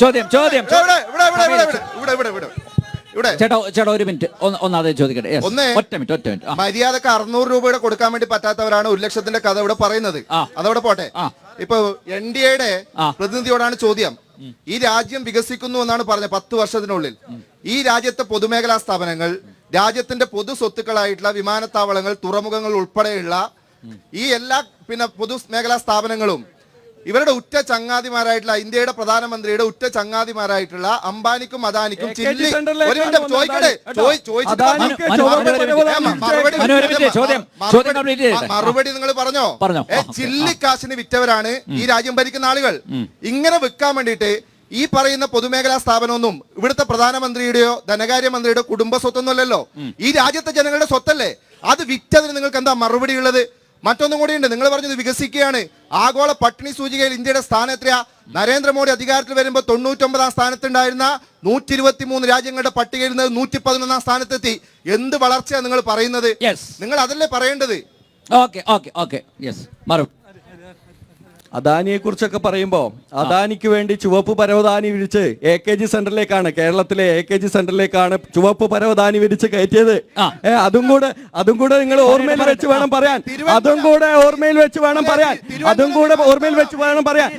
ചോദ്യം ചേട്ടാ, ഒരു മിനിറ്റ് ഒന്നാതെ ചോദിക്കട്ടെ. ഒറ്റ മിനിറ്റ്. മര്യാദക്ക് 600 രൂപയുടെ കൊടുക്കാൻ വേണ്ടി പറ്റാത്തവരാണ് 1 ലക്ഷത്തിന്റെ കഥ ഇവിടെ പറയുന്നത്. അതവിടെ പോട്ടെ. ഇപ്പൊ NDAയുടെ പ്രതിനിധിയോടാണ് ചോദ്യം. ഈ രാജ്യം വികസിക്കുന്നു എന്നാണ് പറഞ്ഞത് 10 വർഷത്തിനുള്ളിൽ. ഈ രാജ്യത്തെ പൊതുമേഖലാ സ്ഥാപനങ്ങൾ, രാജ്യത്തിന്റെ പൊതു സ്വത്തുക്കളായിട്ടുള്ള വിമാനത്താവളങ്ങൾ, തുറമുഖങ്ങൾ ഉൾപ്പെടെയുള്ള ഈ എല്ലാ പൊതുമേഖലാ സ്ഥാപനങ്ങളും ഇവരുടെ ഉറ്റ ചങ്ങാതിമാരായിട്ടുള്ള ഇന്ത്യയുടെ പ്രധാനമന്ത്രിയുടെ ഉറ്റ ചങ്ങാതിമാരായിട്ടുള്ള അംബാനിക്കും അദാനിക്കും ചില്ലി ഒരു മിനിറ്റ് ചോദിക്കട്ടെ മറുപടി നിങ്ങൾ പറഞ്ഞോ? ചില്ലിക്കാശിന് വിറ്റവരാണ് ഈ രാജ്യം ഭരിക്കുന്ന ആളുകൾ. ഇങ്ങനെ വിൽക്കാൻ വേണ്ടിയിട്ട് ഈ പറയുന്ന പൊതുമേഖലാ സ്ഥാപനമൊന്നും ഇവിടുത്തെ പ്രധാനമന്ത്രിയുടെയോ ധനകാര്യമന്ത്രിയുടെയോ കുടുംബ സ്വത്തൊന്നുമല്ലല്ലോ, ഈ രാജ്യത്തെ ജനങ്ങളുടെ സ്വത്തല്ലേ. അത് വിറ്റതിന് നിങ്ങൾക്ക് എന്താ മറുപടി ഉള്ളത്? മറ്റൊന്നും കൂടിയുണ്ട്, നിങ്ങൾ പറഞ്ഞത് വികസിക്കുകയാണ്. ആഗോള പട്ടിണി സൂചികയിൽ ഇന്ത്യയുടെ സ്ഥാനം എത്രയാ? നരേന്ദ്രമോദി അധികാരത്തിൽ വരുമ്പോൾ 99 സ്ഥാനത്തുണ്ടായിരുന്ന 123 രാജ്യങ്ങളുടെ പട്ടികയിൽ നിന്ന് 111 സ്ഥാനത്തെത്തി. എന്ത് വളർച്ചയാണ് നിങ്ങൾ പറയുന്നത്? നിങ്ങൾ അതല്ലേ പറയേണ്ടത്? അദാനിയെ കുറിച്ചൊക്കെ പറയുമ്പോൾ അദാനിക്ക് വേണ്ടി ചുവപ്പ് പരവതാനി വിരിച്ച് AKG സെന്ററിലേക്കാണ്, കേരളത്തിലെ AKG സെന്ററിലേക്കാണ് ചുവപ്പ് പരവതാനി വിരിച്ച് കയറ്റിയത്. അതും കൂടെ നിങ്ങൾ ഓർമ്മയിൽ വെച്ച് വേണം പറയാൻ. അതും കൂടെ ഓർമ്മയിൽ വെച്ച് വേണം പറയാൻ.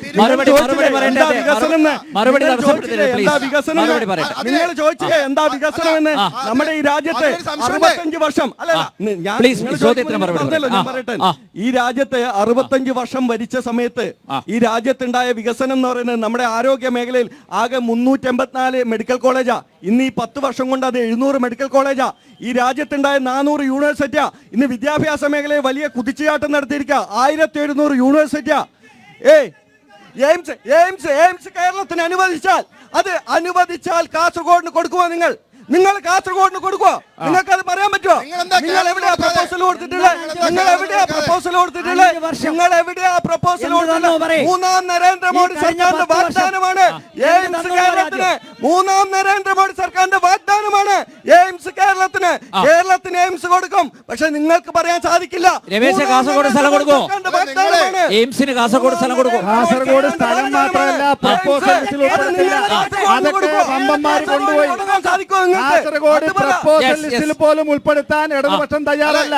നിങ്ങൾ ചോദിച്ചില്ലേ എന്താ വികസനം എന്ന്? നമ്മുടെ ഈ രാജ്യത്തെ 65 വർഷം ഈ രാജ്യത്തെ 65 വർഷം ഭരിച്ച സമയത്ത് ഈ രാജ്യത്തുണ്ടായ വികസനം എന്ന് പറയുന്നത് നമ്മുടെ ആരോഗ്യ മേഖലയിൽ ആകെ 384 മെഡിക്കൽ കോളേജാ. ഇന്ന് ഈ 10 വർഷം കൊണ്ട് അത് 700 മെഡിക്കൽ കോളേജാ. ഈ രാജ്യത്തുണ്ടായ 400 യൂണിവേഴ്സിറ്റിയാ. ഇന്ന് വിദ്യാഭ്യാസ മേഖലയിൽ വലിയ കുതിച്ചുചാട്ടം നടത്തിയിരിക്കുക. 1700 യൂണിവേഴ്സിറ്റിയാ. എയിംസ് കേരളത്തിന് അനുവദിച്ചാൽ കാസർഗോഡിന് കൊടുക്കുമോ? നിങ്ങൾ കാസർഗോഡിന് കൊടുക്കുവോ? നിങ്ങൾക്ക് അത് പറയാൻ പറ്റുമോ? നിങ്ങൾ എവിടെയാ പ്രപ്പോസൽ കൊടുത്തിട്ടുള്ളത്? മൂന്നാം നരേന്ദ്രമോദി സർക്കാരിന്റെ വാഗ്ദാനമാണ് എയിംസ് കേരളത്തിന്. എയിംസ് കേരളത്തിന് എയിംസ് കൊടുക്കും. പക്ഷെ നിങ്ങൾക്ക് പറയാൻ സാധിക്കില്ല. കാസർഗോഡ് സ്ഥലം കൊടുക്കും. എയിംസിന് കാസർഗോഡ് സ്ഥലം കൊടുക്കും. കാസർഗോഡ് സ്ഥലം മാത്രമല്ല, പ്രപ്പോസൽ കൊണ്ടുപോയി കാസർഗോഡ് പ്രപ്പോസൽ ലിസ്റ്റിൽ പോലും ഉൾപ്പെടുത്താൻ ഇടതുപക്ഷം തയ്യാറല്ല.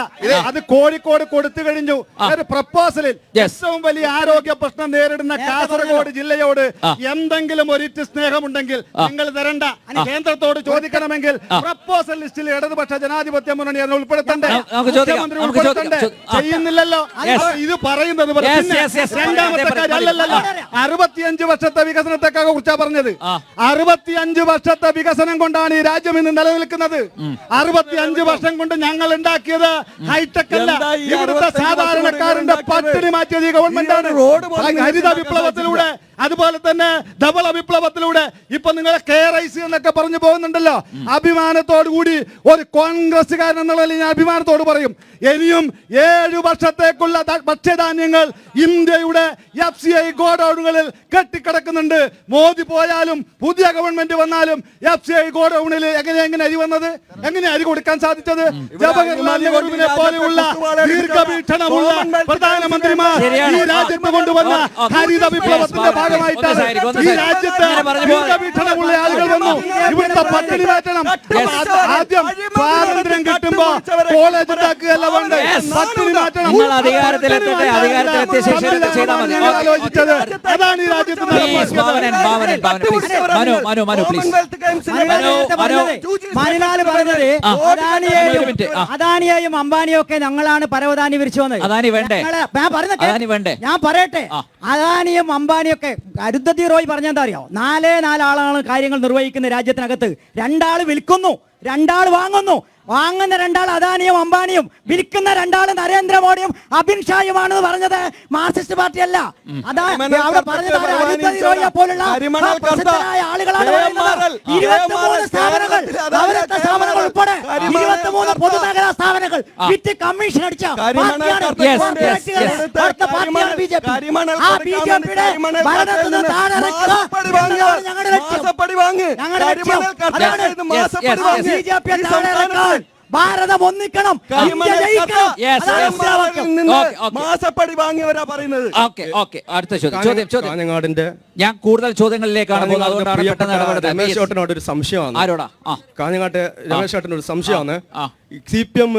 അത് കോഴിക്കോട് കൊടുത്തു കഴിഞ്ഞു. ഒരു പ്രപ്പോസലിൽ ഏറ്റവും വലിയ ആരോഗ്യ പ്രശ്നം നേരിടുന്ന കാസർഗോഡ് ജില്ലയോട് എന്തെങ്കിലും ഒരിറ്റ് സ്നേഹമുണ്ടെങ്കിൽ നിങ്ങൾ തരണ്ട. കേന്ദ്രത്തോട് ചോദിക്കണമെങ്കിൽ പ്രപ്പോസൽ ലിസ്റ്റിൽ ഇടതുപക്ഷ ജനാധിപത്യ മുന്നണി ഉൾപ്പെടുത്തണ്ടേ? മുഖ്യമന്ത്രി ഉൾപ്പെടുത്തണ്ടേ? ചെയ്യുന്നില്ലല്ലോ. ഇത് പറയുന്നത് രണ്ടാമത്തെ കാര്യമല്ലല്ലോ. 65 വർഷത്തെ വികസനത്തെ കുറിച്ചാ പറഞ്ഞത്. 65 വർഷത്തെ വികസനം കൊണ്ടാണ് ഈ രാജ്യം ഇന്ന് നിലനിൽക്കുന്നത്. 65 വർഷം കൊണ്ട് ഞങ്ങൾ ഉണ്ടാക്കിയത് ഹൈടെക് അല്ല, ഇവിടുത്തെ സാധാരണക്കാരന്റെ പട്ടിണി മാറ്റിയത് ഈ ഗവൺമെന്റാണ്. ഹരിത വിപ്ലവത്തിലൂടെ, അതുപോലെ തന്നെ ധവള വിപ്ലവത്തിലൂടെ, ഇപ്പൊ നിങ്ങൾ KRIC എന്നൊക്കെ പറഞ്ഞു പോകുന്നുണ്ടല്ലോ. അഭിമാനത്തോടു കൂടി ഒരു കോൺഗ്രസ്സുകാരൻ എന്നുള്ള ഞാൻ അഭിമാനത്തോട് പറയും, ഇനിയും 7 വർഷത്തേക്കുള്ള ഭക്ഷ്യധാന്യങ്ങൾ ഇന്ത്യയുടെ FCI ഗോഡൌണുകളിൽ കെട്ടിക്കിടക്കുന്നുണ്ട്. മോദി പോയാലും പുതിയ ഗവൺമെന്റ് വന്നാലും FCI ഗോഡൌണിൽ എങ്ങനെ അരി വന്നത്? എങ്ങനെ അരി കൊടുക്കാൻ സാധിച്ചത്? ജവഹർലാൽ നെഹ്റുവിനെ പോലെയുള്ള ദീർഘവീക്ഷണമുള്ള പ്രധാനമന്ത്രിമാർ ഈ രാജ്യത്ത് കൊണ്ടുവന്ന ഹരിത വിപ്ലവത്തിന്റെ ഭാഗമായിട്ടാണ് ഈ രാജ്യത്ത് ദീർഘവീക്ഷണമുള്ള ആളുകൾ വന്നു. ഇവിടുത്തെ പട്ടിണി മാറ്റണം. ആദ്യം സ്വാതന്ത്ര്യം കിട്ടുമ്പോ കോളേജ് ഉണ്ടാക്കുകയല്ല വേണ്ടത്, പട്ടിണി മാറ്റണം. ആലോചിച്ചത് അതാണ് ഈ രാജ്യത്ത്. അദാനിയെയും അംബാനിയും ഒക്കെ ഞങ്ങളാണ് പരവതാനി വിരിച്ചു വന്നത്. ഞാൻ പറയട്ടെ, അദാനിയും അംബാനിയും ഒക്കെ അരുന്ധതി റോയ് പറഞ്ഞെന്താ അറിയോ? 4 ആളാണ് കാര്യങ്ങൾ നിർവഹിക്കുന്ന രാജ്യത്തിനകത്ത്. 2 ആള് വിൽക്കുന്നു, 2 ആള് വാങ്ങുന്നു. വാങ്ങുന്ന 2 ആൾ അദാനിയും അംബാനിയും, വിൽക്കുന്ന 2 ആൾ നരേന്ദ്രമോദിയും അമിത്ഷായുമാണെന്ന് പറഞ്ഞത് മാർക്സിസ്റ്റ് പാർട്ടി അല്ല. അവിടെ പറഞ്ഞത് അരുന്ധതി റോയിയെ പോലുള്ള പ്രസിദ്ധരായ ആളുകളാണ്. 23 സ്ഥാപനങ്ങൾ, പൗരത്വ സ്ഥാപനങ്ങൾ ഉൾപ്പെടെ 23 പൊതുമേഖലാ സ്ഥാപനങ്ങൾ വിറ്റ് കമ്മീഷൻ അടിച്ച പാർട്ടിയാണ് BJP. ആ BJPയുടെ ഭരണത്തിൽ നിന്ന് താഴെയിറക്കുക ഞങ്ങളുടെ ലക്ഷ്യം. BJP താഴെയിറക്കാൻ ഭാരതം ഒന്നിക്കണം, മാസപ്പടി വാങ്ങിയവരാ പറയുന്നത്. അടുത്ത ചോദ്യം. ഞാൻ കൂടുതൽ ചോദ്യങ്ങളിലേക്കാണ് പോകുന്നത്. രമേശ് ചേട്ടനോട് ഒരു സംശയമാണ്. ആരോടാ? കാഞ്ഞങ്ങാട്ട് രമേശ് ചേട്ടൻ ഒരു സംശയമാണ്. CPM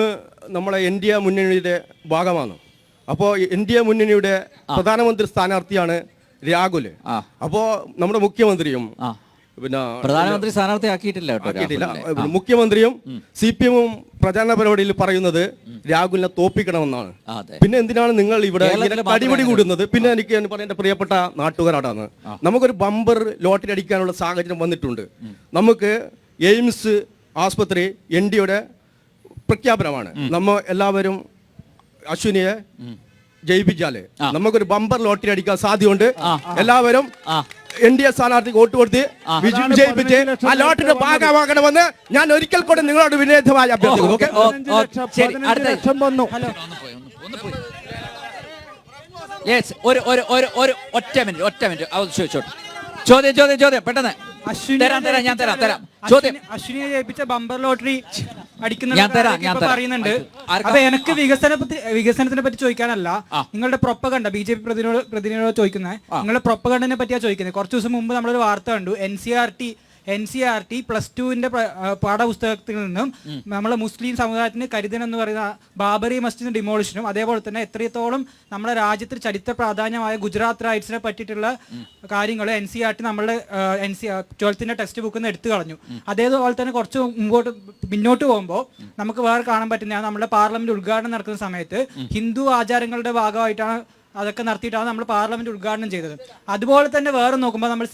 നമ്മളെ ഇന്ത്യ മുന്നണിയുടെ ഭാഗമാണ്. അപ്പോൾ ഇന്ത്യ മുന്നണിയുടെ പ്രധാനമന്ത്രി സ്ഥാനാർത്ഥിയാണ് രാഹുൽ. അപ്പോൾ നമ്മുടെ മുഖ്യമന്ത്രിയും പിന്നെ പ്രധാനമന്ത്രി സ്ഥാനാർത്ഥി ആക്കിയിട്ടില്ല കേട്ടോ ആക്കിയിട്ടില്ല. രാഹുലിനെ. മുഖ്യമന്ത്രിയും CPM-ഉം പ്രചാരണ പരിപാടിയിൽ പറയുന്നത് രാഹുലിനെ തോപ്പിക്കണമെന്നാണ്. അതെ. പിന്നെ എന്തിനാണ് നിങ്ങൾ ഇവിടെ കേരളത്തിൽ ഇങ്ങനെ കടിപിടി കൂടുന്നത്? പിന്നെ എനിക്ക് പറയേണ്ട പ്രിയപ്പെട്ട നാട്ടുകാരാണ്, നമുക്കൊരു ബമ്പർ ലോട്ടറി അടിക്കാനുള്ള സാഹചര്യം വന്നിട്ടുണ്ട്. നമുക്ക് എയിംസ് ആസ്പത്രി NDയുടെ പ്രഖ്യാപനമാണ്. നമ്മ എല്ലാവരും അശ്വിനിയെ ജയിപ്പിച്ചാല് നമുക്കൊരു ബമ്പർ ലോട്ടറി അടിക്കാൻ സാധ്യതയുണ്ട്. എല്ലാവരും NDA സ്ഥാനാർത്ഥിക്ക് വോട്ട് കൊടുത്ത് വിജയിപ്പിച്ച് ആ ലോട്ടറിയുടെ ഭാഗമാകണമെന്ന് ഞാൻ ഒരിക്കൽ കൂടെ നിങ്ങളോട് വിനേതമായി അഭ്യർത്ഥിക്കുന്നു. ഓക്കെ, ഒരു ഒറ്റ മിനിറ്റ് ചോദ്യം പെട്ടെന്ന് തരാം ഞാൻ തരാം ചോദ്യം. അശ്വിനിയെ ജയിപ്പിച്ച ബമ്പർ ലോട്ടറി ഞാൻ തരാം. പറയുന്നുണ്ട്. അപ്പൊ എനിക്ക് വികസനത്തിനെ പറ്റി ചോദിക്കാനല്ല, നിങ്ങളുടെ പ്രൊപ്പഗണ്ട BJP പ്രതിനിധിയോട് ചോദിക്കുന്നത്, നിങ്ങളുടെ പ്രൊപ്പഗണ്ടനെ പറ്റിയാ ചോദിക്കുന്നത്. കുറച്ച് ദിവസം മുമ്പ് നമ്മളൊരു വാർത്ത കണ്ടു, NCERT +2-ന്റെ പാഠപുസ്തകത്തിൽ നിന്നും നമ്മളെ മുസ്ലിം സമുദായത്തിന് കരുതൻ എന്ന് പറയുന്ന ബാബറി മസ്ജിദ് ഡിമോളിഷനും അതേപോലെ തന്നെ എത്രത്തോളം നമ്മുടെ രാജ്യത്തിൽ ചരിത്ര പ്രാധാന്യമായ ഗുജറാത്ത് റൈറ്റ്സിനെ പറ്റിയിട്ടുള്ള കാര്യങ്ങൾ NCERT നമ്മളുടെ 12th ടെക്സ്റ്റ് ബുക്കിൽ നിന്ന് എടുത്തു കളഞ്ഞു. അതേപോലെ തന്നെ കുറച്ച് മുന്നോട്ട് പോകുമ്പോൾ നമുക്ക് വേറെ കാണാൻ പറ്റുന്ന നമ്മുടെ പാർലമെന്റ് ഉദ്ഘാടനം നടക്കുന്ന സമയത്ത് ഹിന്ദു ആചാരങ്ങളുടെ ഭാഗമായിട്ടാണ് അതൊക്കെ നടത്തിയിട്ടാണ് നമ്മൾ പാർലമെന്റ് ഉദ്ഘാടനം ചെയ്തത്. അതുപോലെ തന്നെ വേറെ നോക്കുമ്പോൾ നമ്മൾ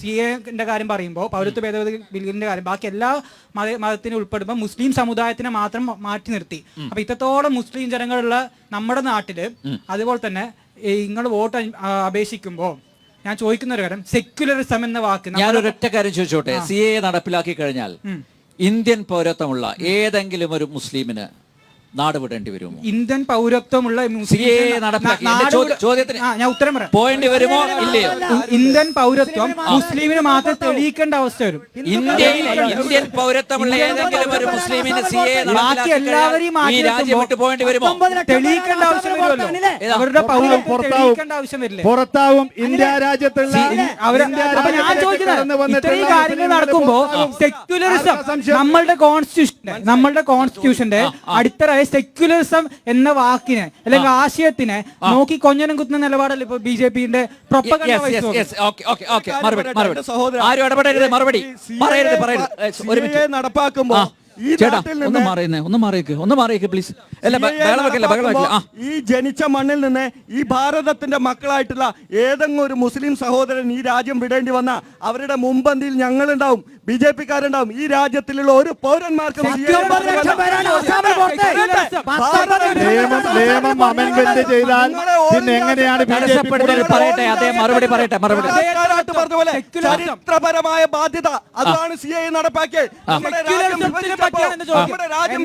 CAന്റെ കാര്യം പറയുമ്പോൾ, പൗരത്വ ഭേദഗതി ബില്ലിന്റെ കാര്യം, ബാക്കി എല്ലാ മതത്തിനും ഉൾപ്പെടുമ്പോൾ മുസ്ലിം സമുദായത്തിനെ മാത്രം മാറ്റി നിർത്തി. അപ്പൊ ഇത്രത്തോളം മുസ്ലിം ജനങ്ങളുള്ള നമ്മുടെ നാട്ടില് അതുപോലെ തന്നെ നിങ്ങൾ വോട്ട് അപേക്ഷിക്കുമ്പോൾ ഞാൻ ചോദിക്കുന്ന ഒരു കാര്യം, സെക്യുലറിസം എന്ന വാക്ക് ഞാൻ ഒരൊറ്റ കാര്യം ചോദിച്ചോട്ടെ. CAA നടപ്പിലാക്കി കഴിഞ്ഞാൽ ഇന്ത്യൻ പൗരത്വമുള്ള ഏതെങ്കിലും ഒരു മുസ്ലിമിന് നാട് വിടേണ്ടി വരുമോ? ഇന്ത്യൻ പൗരത്വമുള്ള ചോദ്യത്തിന് ഞാൻ ഉത്തരം പറയാം. പോയിന്റ് വരുമോ ഇല്ലയോ? ഇന്ത്യൻ പൗരത്വം മുസ്ലിമിന് മാത്രം തെളിയിക്കേണ്ട അവസ്ഥ വരും. ഇന്ത്യൻ പൗരത്വമുള്ള ഏതെങ്കിലും ഒരു മുസ്ലിമിന് ബാക്കി എല്ലാവരെയും രാജ്യം വിട്ടു പോയിന്റ് വരുമോ? തെളിയിക്കേണ്ട ആവശ്യം വരുമല്ലോ. അവരുടെ പൗരത്വം തെളിയിക്കേണ്ട ആവശ്യം വരില്ലേ? പുറത്താവും ഇന്ത്യ രാജ്യത്തുള്ള ഞാൻ ചോദിക്കുന്നത്, ഇത്രയും കാര്യങ്ങൾ നടക്കുമ്പോ സെക്യുലറിസം നമ്മളുടെ കോൺസ്റ്റിറ്റ്യൂഷന്റെ അടിത്തറ സെക്യുലറിസം എന്ന വാക്കിനെ അല്ലെങ്കിൽ ആശയത്തിനെ നോക്കി കൊഞ്ഞനം കുത്തുന്ന നിലപാടല്ല ഇപ്പൊ BJP-ന്റെ ആരും ഇടപെടരുത്, മറുപടി പറയരുത്. നടപ്പാക്കുമ്പോ ഒന്ന് മാറിയേക്ക് പ്ലീസ്. ഈ ജനിച്ച മണ്ണിൽ നിന്ന് ഈ ഭാരതത്തിന്റെ മക്കളായിട്ടുള്ള ഏതെങ്കിലും ഒരു മുസ്ലിം സഹോദരൻ ഈ രാജ്യം വിടേണ്ടി വന്ന അവരുടെ മുൻപന്തിയിൽ ഞങ്ങളുണ്ടാവും, BJP-കാരുണ്ടാവും. ഈ രാജ്യത്തിലുള്ള ഒരു പൗരന്മാർക്കും നിയമം അമെൻമെന്റ് ചെയ്താൽ പിന്നെ എങ്ങനെയാണ് ചരിത്രപരമായ ബാധ്യത അതാണ് CAA നടപ്പാക്കിയത്. നമ്മുടെ രാജ്യം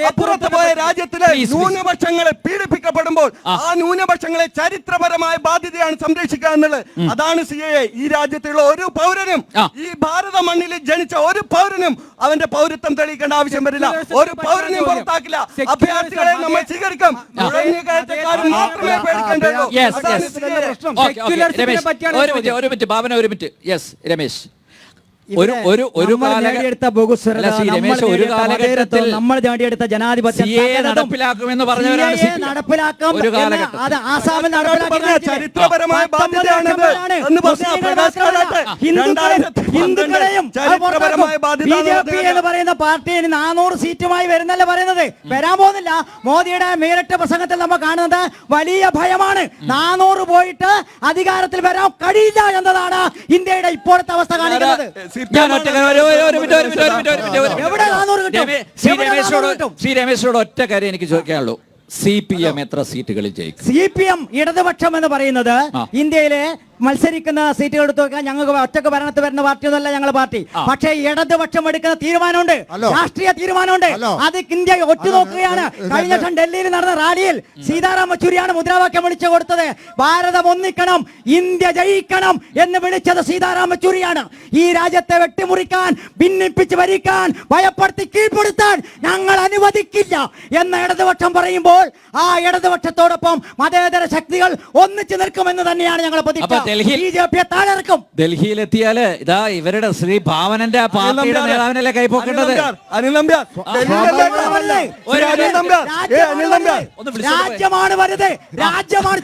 അപ്പുറത്ത് പോയ രാജ്യത്തിലെ ന്യൂനപക്ഷങ്ങളെ പീഡിപ്പിക്കപ്പെടുമ്പോൾ ആ ന്യൂനപക്ഷങ്ങളെ ചരിത്രപരമായ ബാധ്യതയാണ് സംരക്ഷിക്കുക എന്നുള്ളത്. അതാണ് CAA. ഈ രാജ്യത്തുള്ള ഒരു പൗരനും, ഈ ഭാരത മണ്ണിൽ ജനിച്ച ഒരു പൗരനും അവന്റെ പൗരത്വം തെളിയിക്കേണ്ട ആവശ്യം വരില്ല. ഒരു പൗരനെയും പുറത്താക്കില്ല. അഭയാർത്ഥികളെ നമ്മൾ സ്വീകരിക്കും. മാത്രമേ പേടിക്കേണ്ടതുള്ളൂ. ഒരു മിനിറ്റ് ഭാവന, ഒരു മിനിറ്റ്. യെസ് രമേശ്. നമ്മൾ നേടിയെടുത്ത ജനാധിപത്യം നടപ്പിലാക്കുമെന്ന് പറഞ്ഞവരാണ്. അത് ആസാമിൽ ചരിത്രപരമായ ഹിന്ദുക്കളെയും BJP എന്ന് പറയുന്ന പാർട്ടി 400 സീറ്റുമായി വരുന്നല്ലേ പറയുന്നത്. വരാൻ പോകുന്നില്ല. മോദിയുടെ മീററ്റ് പ്രസംഗത്തിൽ നമ്മൾ കാണുന്നത് വലിയ ഭയമാണ്. 400 പോയിട്ട് അധികാരത്തിൽ വരാൻ കഴിയില്ല എന്നതാണ് ഇന്ത്യയുടെ ഇപ്പോഴത്തെ അവസ്ഥ കാണിക്കുന്നത്. ശ്രീ രമേശോട് ഒറ്റ കാര്യം എനിക്ക് ചോദിക്കാനുള്ളൂ. CPM എത്ര സീറ്റുകളിൽ ജയിക്കും? CPM ഇടതുപക്ഷം എന്ന് പറയുന്നത് ഇന്ത്യയിലെ മത്സരിക്കുന്ന സീറ്റുകൾ എടുത്തു നോക്കാൻ ഞങ്ങൾക്ക് ഒറ്റക്ക് ഭരണത്തിൽ വരുന്ന പാർട്ടിയൊന്നുമല്ല ഞങ്ങളുടെ പാർട്ടി. പക്ഷേ ഇടതുപക്ഷം എടുക്കുന്ന തീരുമാനമുണ്ട്, രാഷ്ട്രീയ തീരുമാനമുണ്ട്. അത് ഇന്ത്യ ഒറ്റുനോക്കുകയാണ്. കഴിഞ്ഞ ദിവസം ഡൽഹിയിൽ നടന്ന റാലിയിൽ സീതാറാം യെച്ചൂരിയാണ് മുദ്രാവാക്യം വിളിച്ചു കൊടുത്തത്. ഭാരതം ഒന്നിക്കണം, ഇന്ത്യ ജയിക്കണം എന്ന് വിളിച്ചത് സീതാറാം യെച്ചൂരിയാണ്. ഈ രാജ്യത്തെ വെട്ടിമുറിക്കാൻ, ഭിന്നിപ്പിച്ച് ഭരിക്കാൻ, ഭയപ്പെടുത്തി കീഴ്പ്പെടുത്താൻ ഞങ്ങൾ അനുവദിക്കില്ല എന്ന് ഇടതുപക്ഷം പറയുമ്പോൾ വരുമ്പോൾ ആ ഇടതുപക്ഷത്തോടൊപ്പം മതേതര ശക്തികൾ ഒന്നിച്ചു നിൽക്കുമെന്ന് തന്നെയാണ് ഞങ്ങൾ BJP താഴെക്കും. ഡൽഹിയിലെത്തിയാല് ഇതാ ഇവരുടെ ശ്രീ ഭാവനന്റെ പാർട്ടിയുടെ നേതാവിനല്ലേ കൈപ്പൊക്കേണ്ടത്. രാജ്യമാണ് വലുത്, രാജ്യമാണ്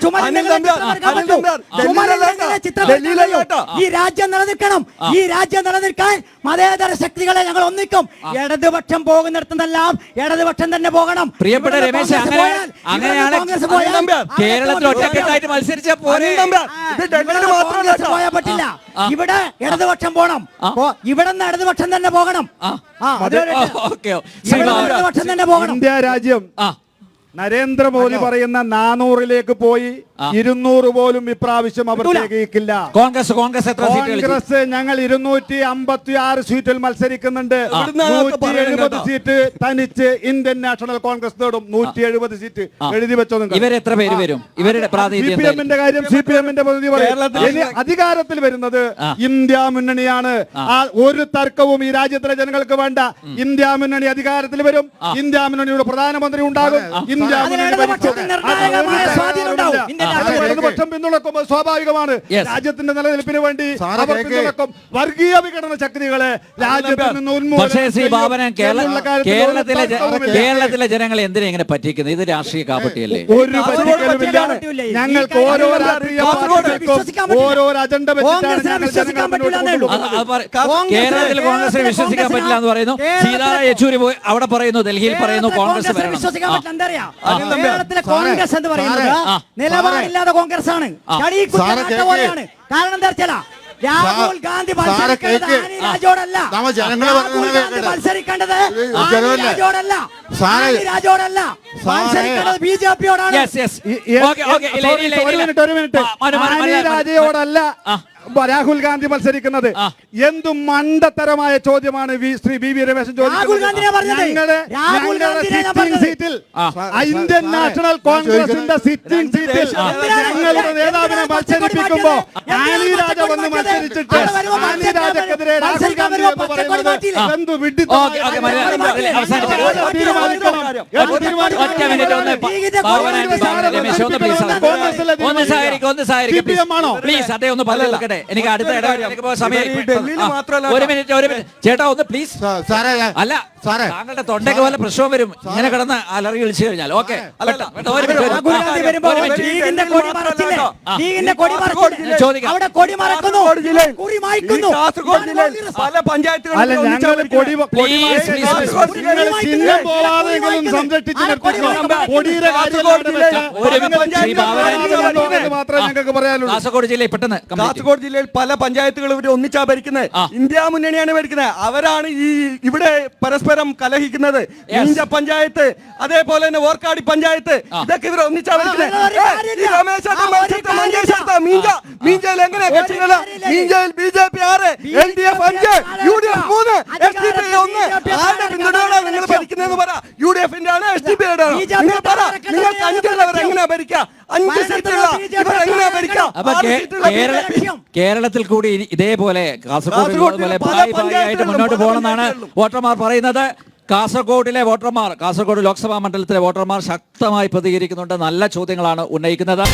ഈ രാജ്യം നിലനിൽക്കണം. ഈ രാജ്യം നിലനിൽക്കാൻ മതേതര ശക്തികളെ ഞങ്ങൾ ഒന്നിക്കും. ഇടതുപക്ഷം പോകുന്നിടത്തെല്ലാം ഇടതുപക്ഷം തന്നെ പോകണം. പ്രിയപ്പെട്ട രമേശ്, അങ്ങനെയാണ് കേരളത്തിൽ ഒറ്റക്കെട്ടായിട്ട് മത്സരിച്ചാൽ പോയാൽ പറ്റില്ല. ഇവിടെ ഇടതുപക്ഷം പോകണം. ഇവിടെ നിന്ന് ഇടതുപക്ഷം തന്നെ പോകണം. ഇടതുപക്ഷം തന്നെ പോകണം. ഇന്ത്യ രാജ്യം നരേന്ദ്രമോദി പറയുന്ന 400ലേക്ക് പോയി 200 പോലും ഇപ്രാവശ്യം അവർ തികയിക്കില്ല. കോൺഗ്രസ് ഞങ്ങൾ 256 സീറ്റിൽ മത്സരിക്കുന്നുണ്ട്. 170 സീറ്റ് തനിച്ച് ഇന്ത്യൻ നാഷണൽ കോൺഗ്രസ് നേടും. 170 സീറ്റ് എഴുതി വെച്ചോ. ഇവരെത്ര പേര് വരും? ഇവരുടെ CPM-ന്റെ കാര്യം CPM-ന്റെ പ്രതിനിധി പറയും. ഇനി അധികാരത്തിൽ വരുന്നത് ഇന്ത്യ മുന്നണിയാണ്. ആ ഒരു തർക്കവും ഈ രാജ്യത്തിലെ ജനങ്ങൾക്ക് വേണ്ട. ഇന്ത്യ മുന്നണി അധികാരത്തിൽ വരും. ഇന്ത്യ മുന്നണിയുടെ പ്രധാനമന്ത്രി ഉണ്ടാകും. ഇടതുപക്ഷം പിന്തുണക്കുമ്പോൾ സ്വാഭാവികമാണ് രാജ്യത്തിന്റെ നിലനിൽപ്പിന് വേണ്ടി അവർ പിന്തുണക്കും. വർഗീയ വിഘടന ശക്തികളെ രാജ്യത്തിൽ നിന്ന് കേരളത്തിലെ ജനങ്ങളെ എന്തിനാ ഇങ്ങനെ പറ്റിക്കുന്നത്? ഇത് രാഷ്ട്രീയ കാപ്പട്ടിയല്ലേ? ഒരു പറ്റിക്കലുമില്ല. ഞങ്ങൾക്ക് ഓരോ രാഷ്ട്രീയ പാർട്ടികൾക്കും ഓരോ അജണ്ട വെച്ചിട്ടാണ് ഞങ്ങൾ ജനങ്ങളെ മുന്നോട്ട് കൊണ്ടുപോകുന്നത്. കേരളത്തിൽ കോൺഗ്രസിനെ വിശ്വസിക്കാൻ പറ്റില്ല എന്ന് പറയുന്നു. സീതാറാം യെച്ചൂരി പോയി അവിടെ പറയുന്നു, ഡൽഹിയിൽ പറയുന്നു കോൺഗ്രസ് കേരളത്തിലെ കോൺഗ്രസ് എന്ന് പറയുന്നത് നിലപാടില്ലാത്ത കോൺഗ്രസ് ആണ്. പോലെയാണ്. കാരണം എന്താ വെച്ചാൽ രാഹുൽ ഗാന്ധി മത്സരിക്കേണ്ടത് രാജോടല്ല. മത്സരിക്കേണ്ടത് രാജോടല്ല. രാജോടല്ല മത്സരിക്കേണ്ടത് BJP-യോടാണ്. ഒരു മിനിറ്റ്. രാജയോടല്ല രാഹുൽ ഗാന്ധി മത്സരിക്കുന്നത്. എന്തു മണ്ടത്തരമായ ചോദ്യമാണ് ശ്രീ BV രമേശൻ ചോദിക്കുന്നത്. സിറ്റിംഗ് സീറ്റിൽ ഇന്ത്യൻ നാഷണൽ കോൺഗ്രസിന്റെ സിറ്റിംഗ് സീറ്റിൽ ഞങ്ങളുടെ നേതാവിനെ മത്സരിപ്പിക്കുമ്പോ ആനി രാജ വന്ന് മത്സരിച്ചിട്ട് ആനി രാജക്കെതിരെ രാഹുൽ ഗാന്ധി എന്ന് പറയുന്നത് എന്തു എനിക്ക് അടുത്ത ഒരു മിനിറ്റ് ചേട്ടാ ഒന്ന് പ്ലീസ്. അല്ല താങ്കളുടെ തൊണ്ടയ്ക്ക് പോലെ പ്രശ്നം വരും ഇങ്ങനെ കിടന്ന് അലറി വിളിച്ചു കഴിഞ്ഞാൽ. ഓക്കെ പല പഞ്ചായത്തുകളും കാസർഗോഡ് ജില്ലയിൽ പെട്ടെന്ന് കാസർഗോഡ് ജില്ലയിൽ പല പഞ്ചായത്തുകളും ഇവർ ഒന്നിച്ചാ ഭരിക്കുന്നത്. ഇന്ത്യ മുന്നണിയാണ് ഭരിക്കുന്നത്. അവരാണ് ഈ ഇവിടെ പരസ്പരം കലഹിക്കുന്നത്. മീഞ്ച പഞ്ചായത്ത്, അതേപോലെ തന്നെ ഓർക്കാടി പഞ്ചായത്ത്, ഇതൊക്കെ ഇവർ ഒന്നിച്ചാ ഭരിക്കുന്നത്. മീഞ്ചയിൽ എങ്ങനെയാ കക്ഷികൾ? മീഞ്ചയിൽ BJP 6, LDF 5, UDF 3, SDP 1. ആരുടെ പിന്തുണയാണ് നിങ്ങൾ ഭരിക്കുന്നതെന്ന് പറ. UDF-ന്റെ ആണ്, SDP-യുടെ ആണ്? നിങ്ങൾ പറ. നിങ്ങൾക്ക് 5 ഉള്ളവർ എങ്ങനെയാ ഭരിക്കുക? 5 സീറ്റുള്ള ഇവർ എങ്ങനെയാ ഭരിക്കുക? കേരളത്തിൽ കൂടി ഇതേപോലെ കാസർഗോഡ് പോലെ ഭാഗമായിട്ട് മുന്നോട്ട് പോകണമെന്നാണ് വോട്ടർമാർ പറയുന്നത്. കാസർഗോഡ് ലോക്സഭാ മണ്ഡലത്തിലെ വോട്ടർമാർ ശക്തമായി പ്രതികരിക്കുന്നുണ്ട്. നല്ല ചോദ്യങ്ങളാണ് ഉന്നയിക്കുന്നത്.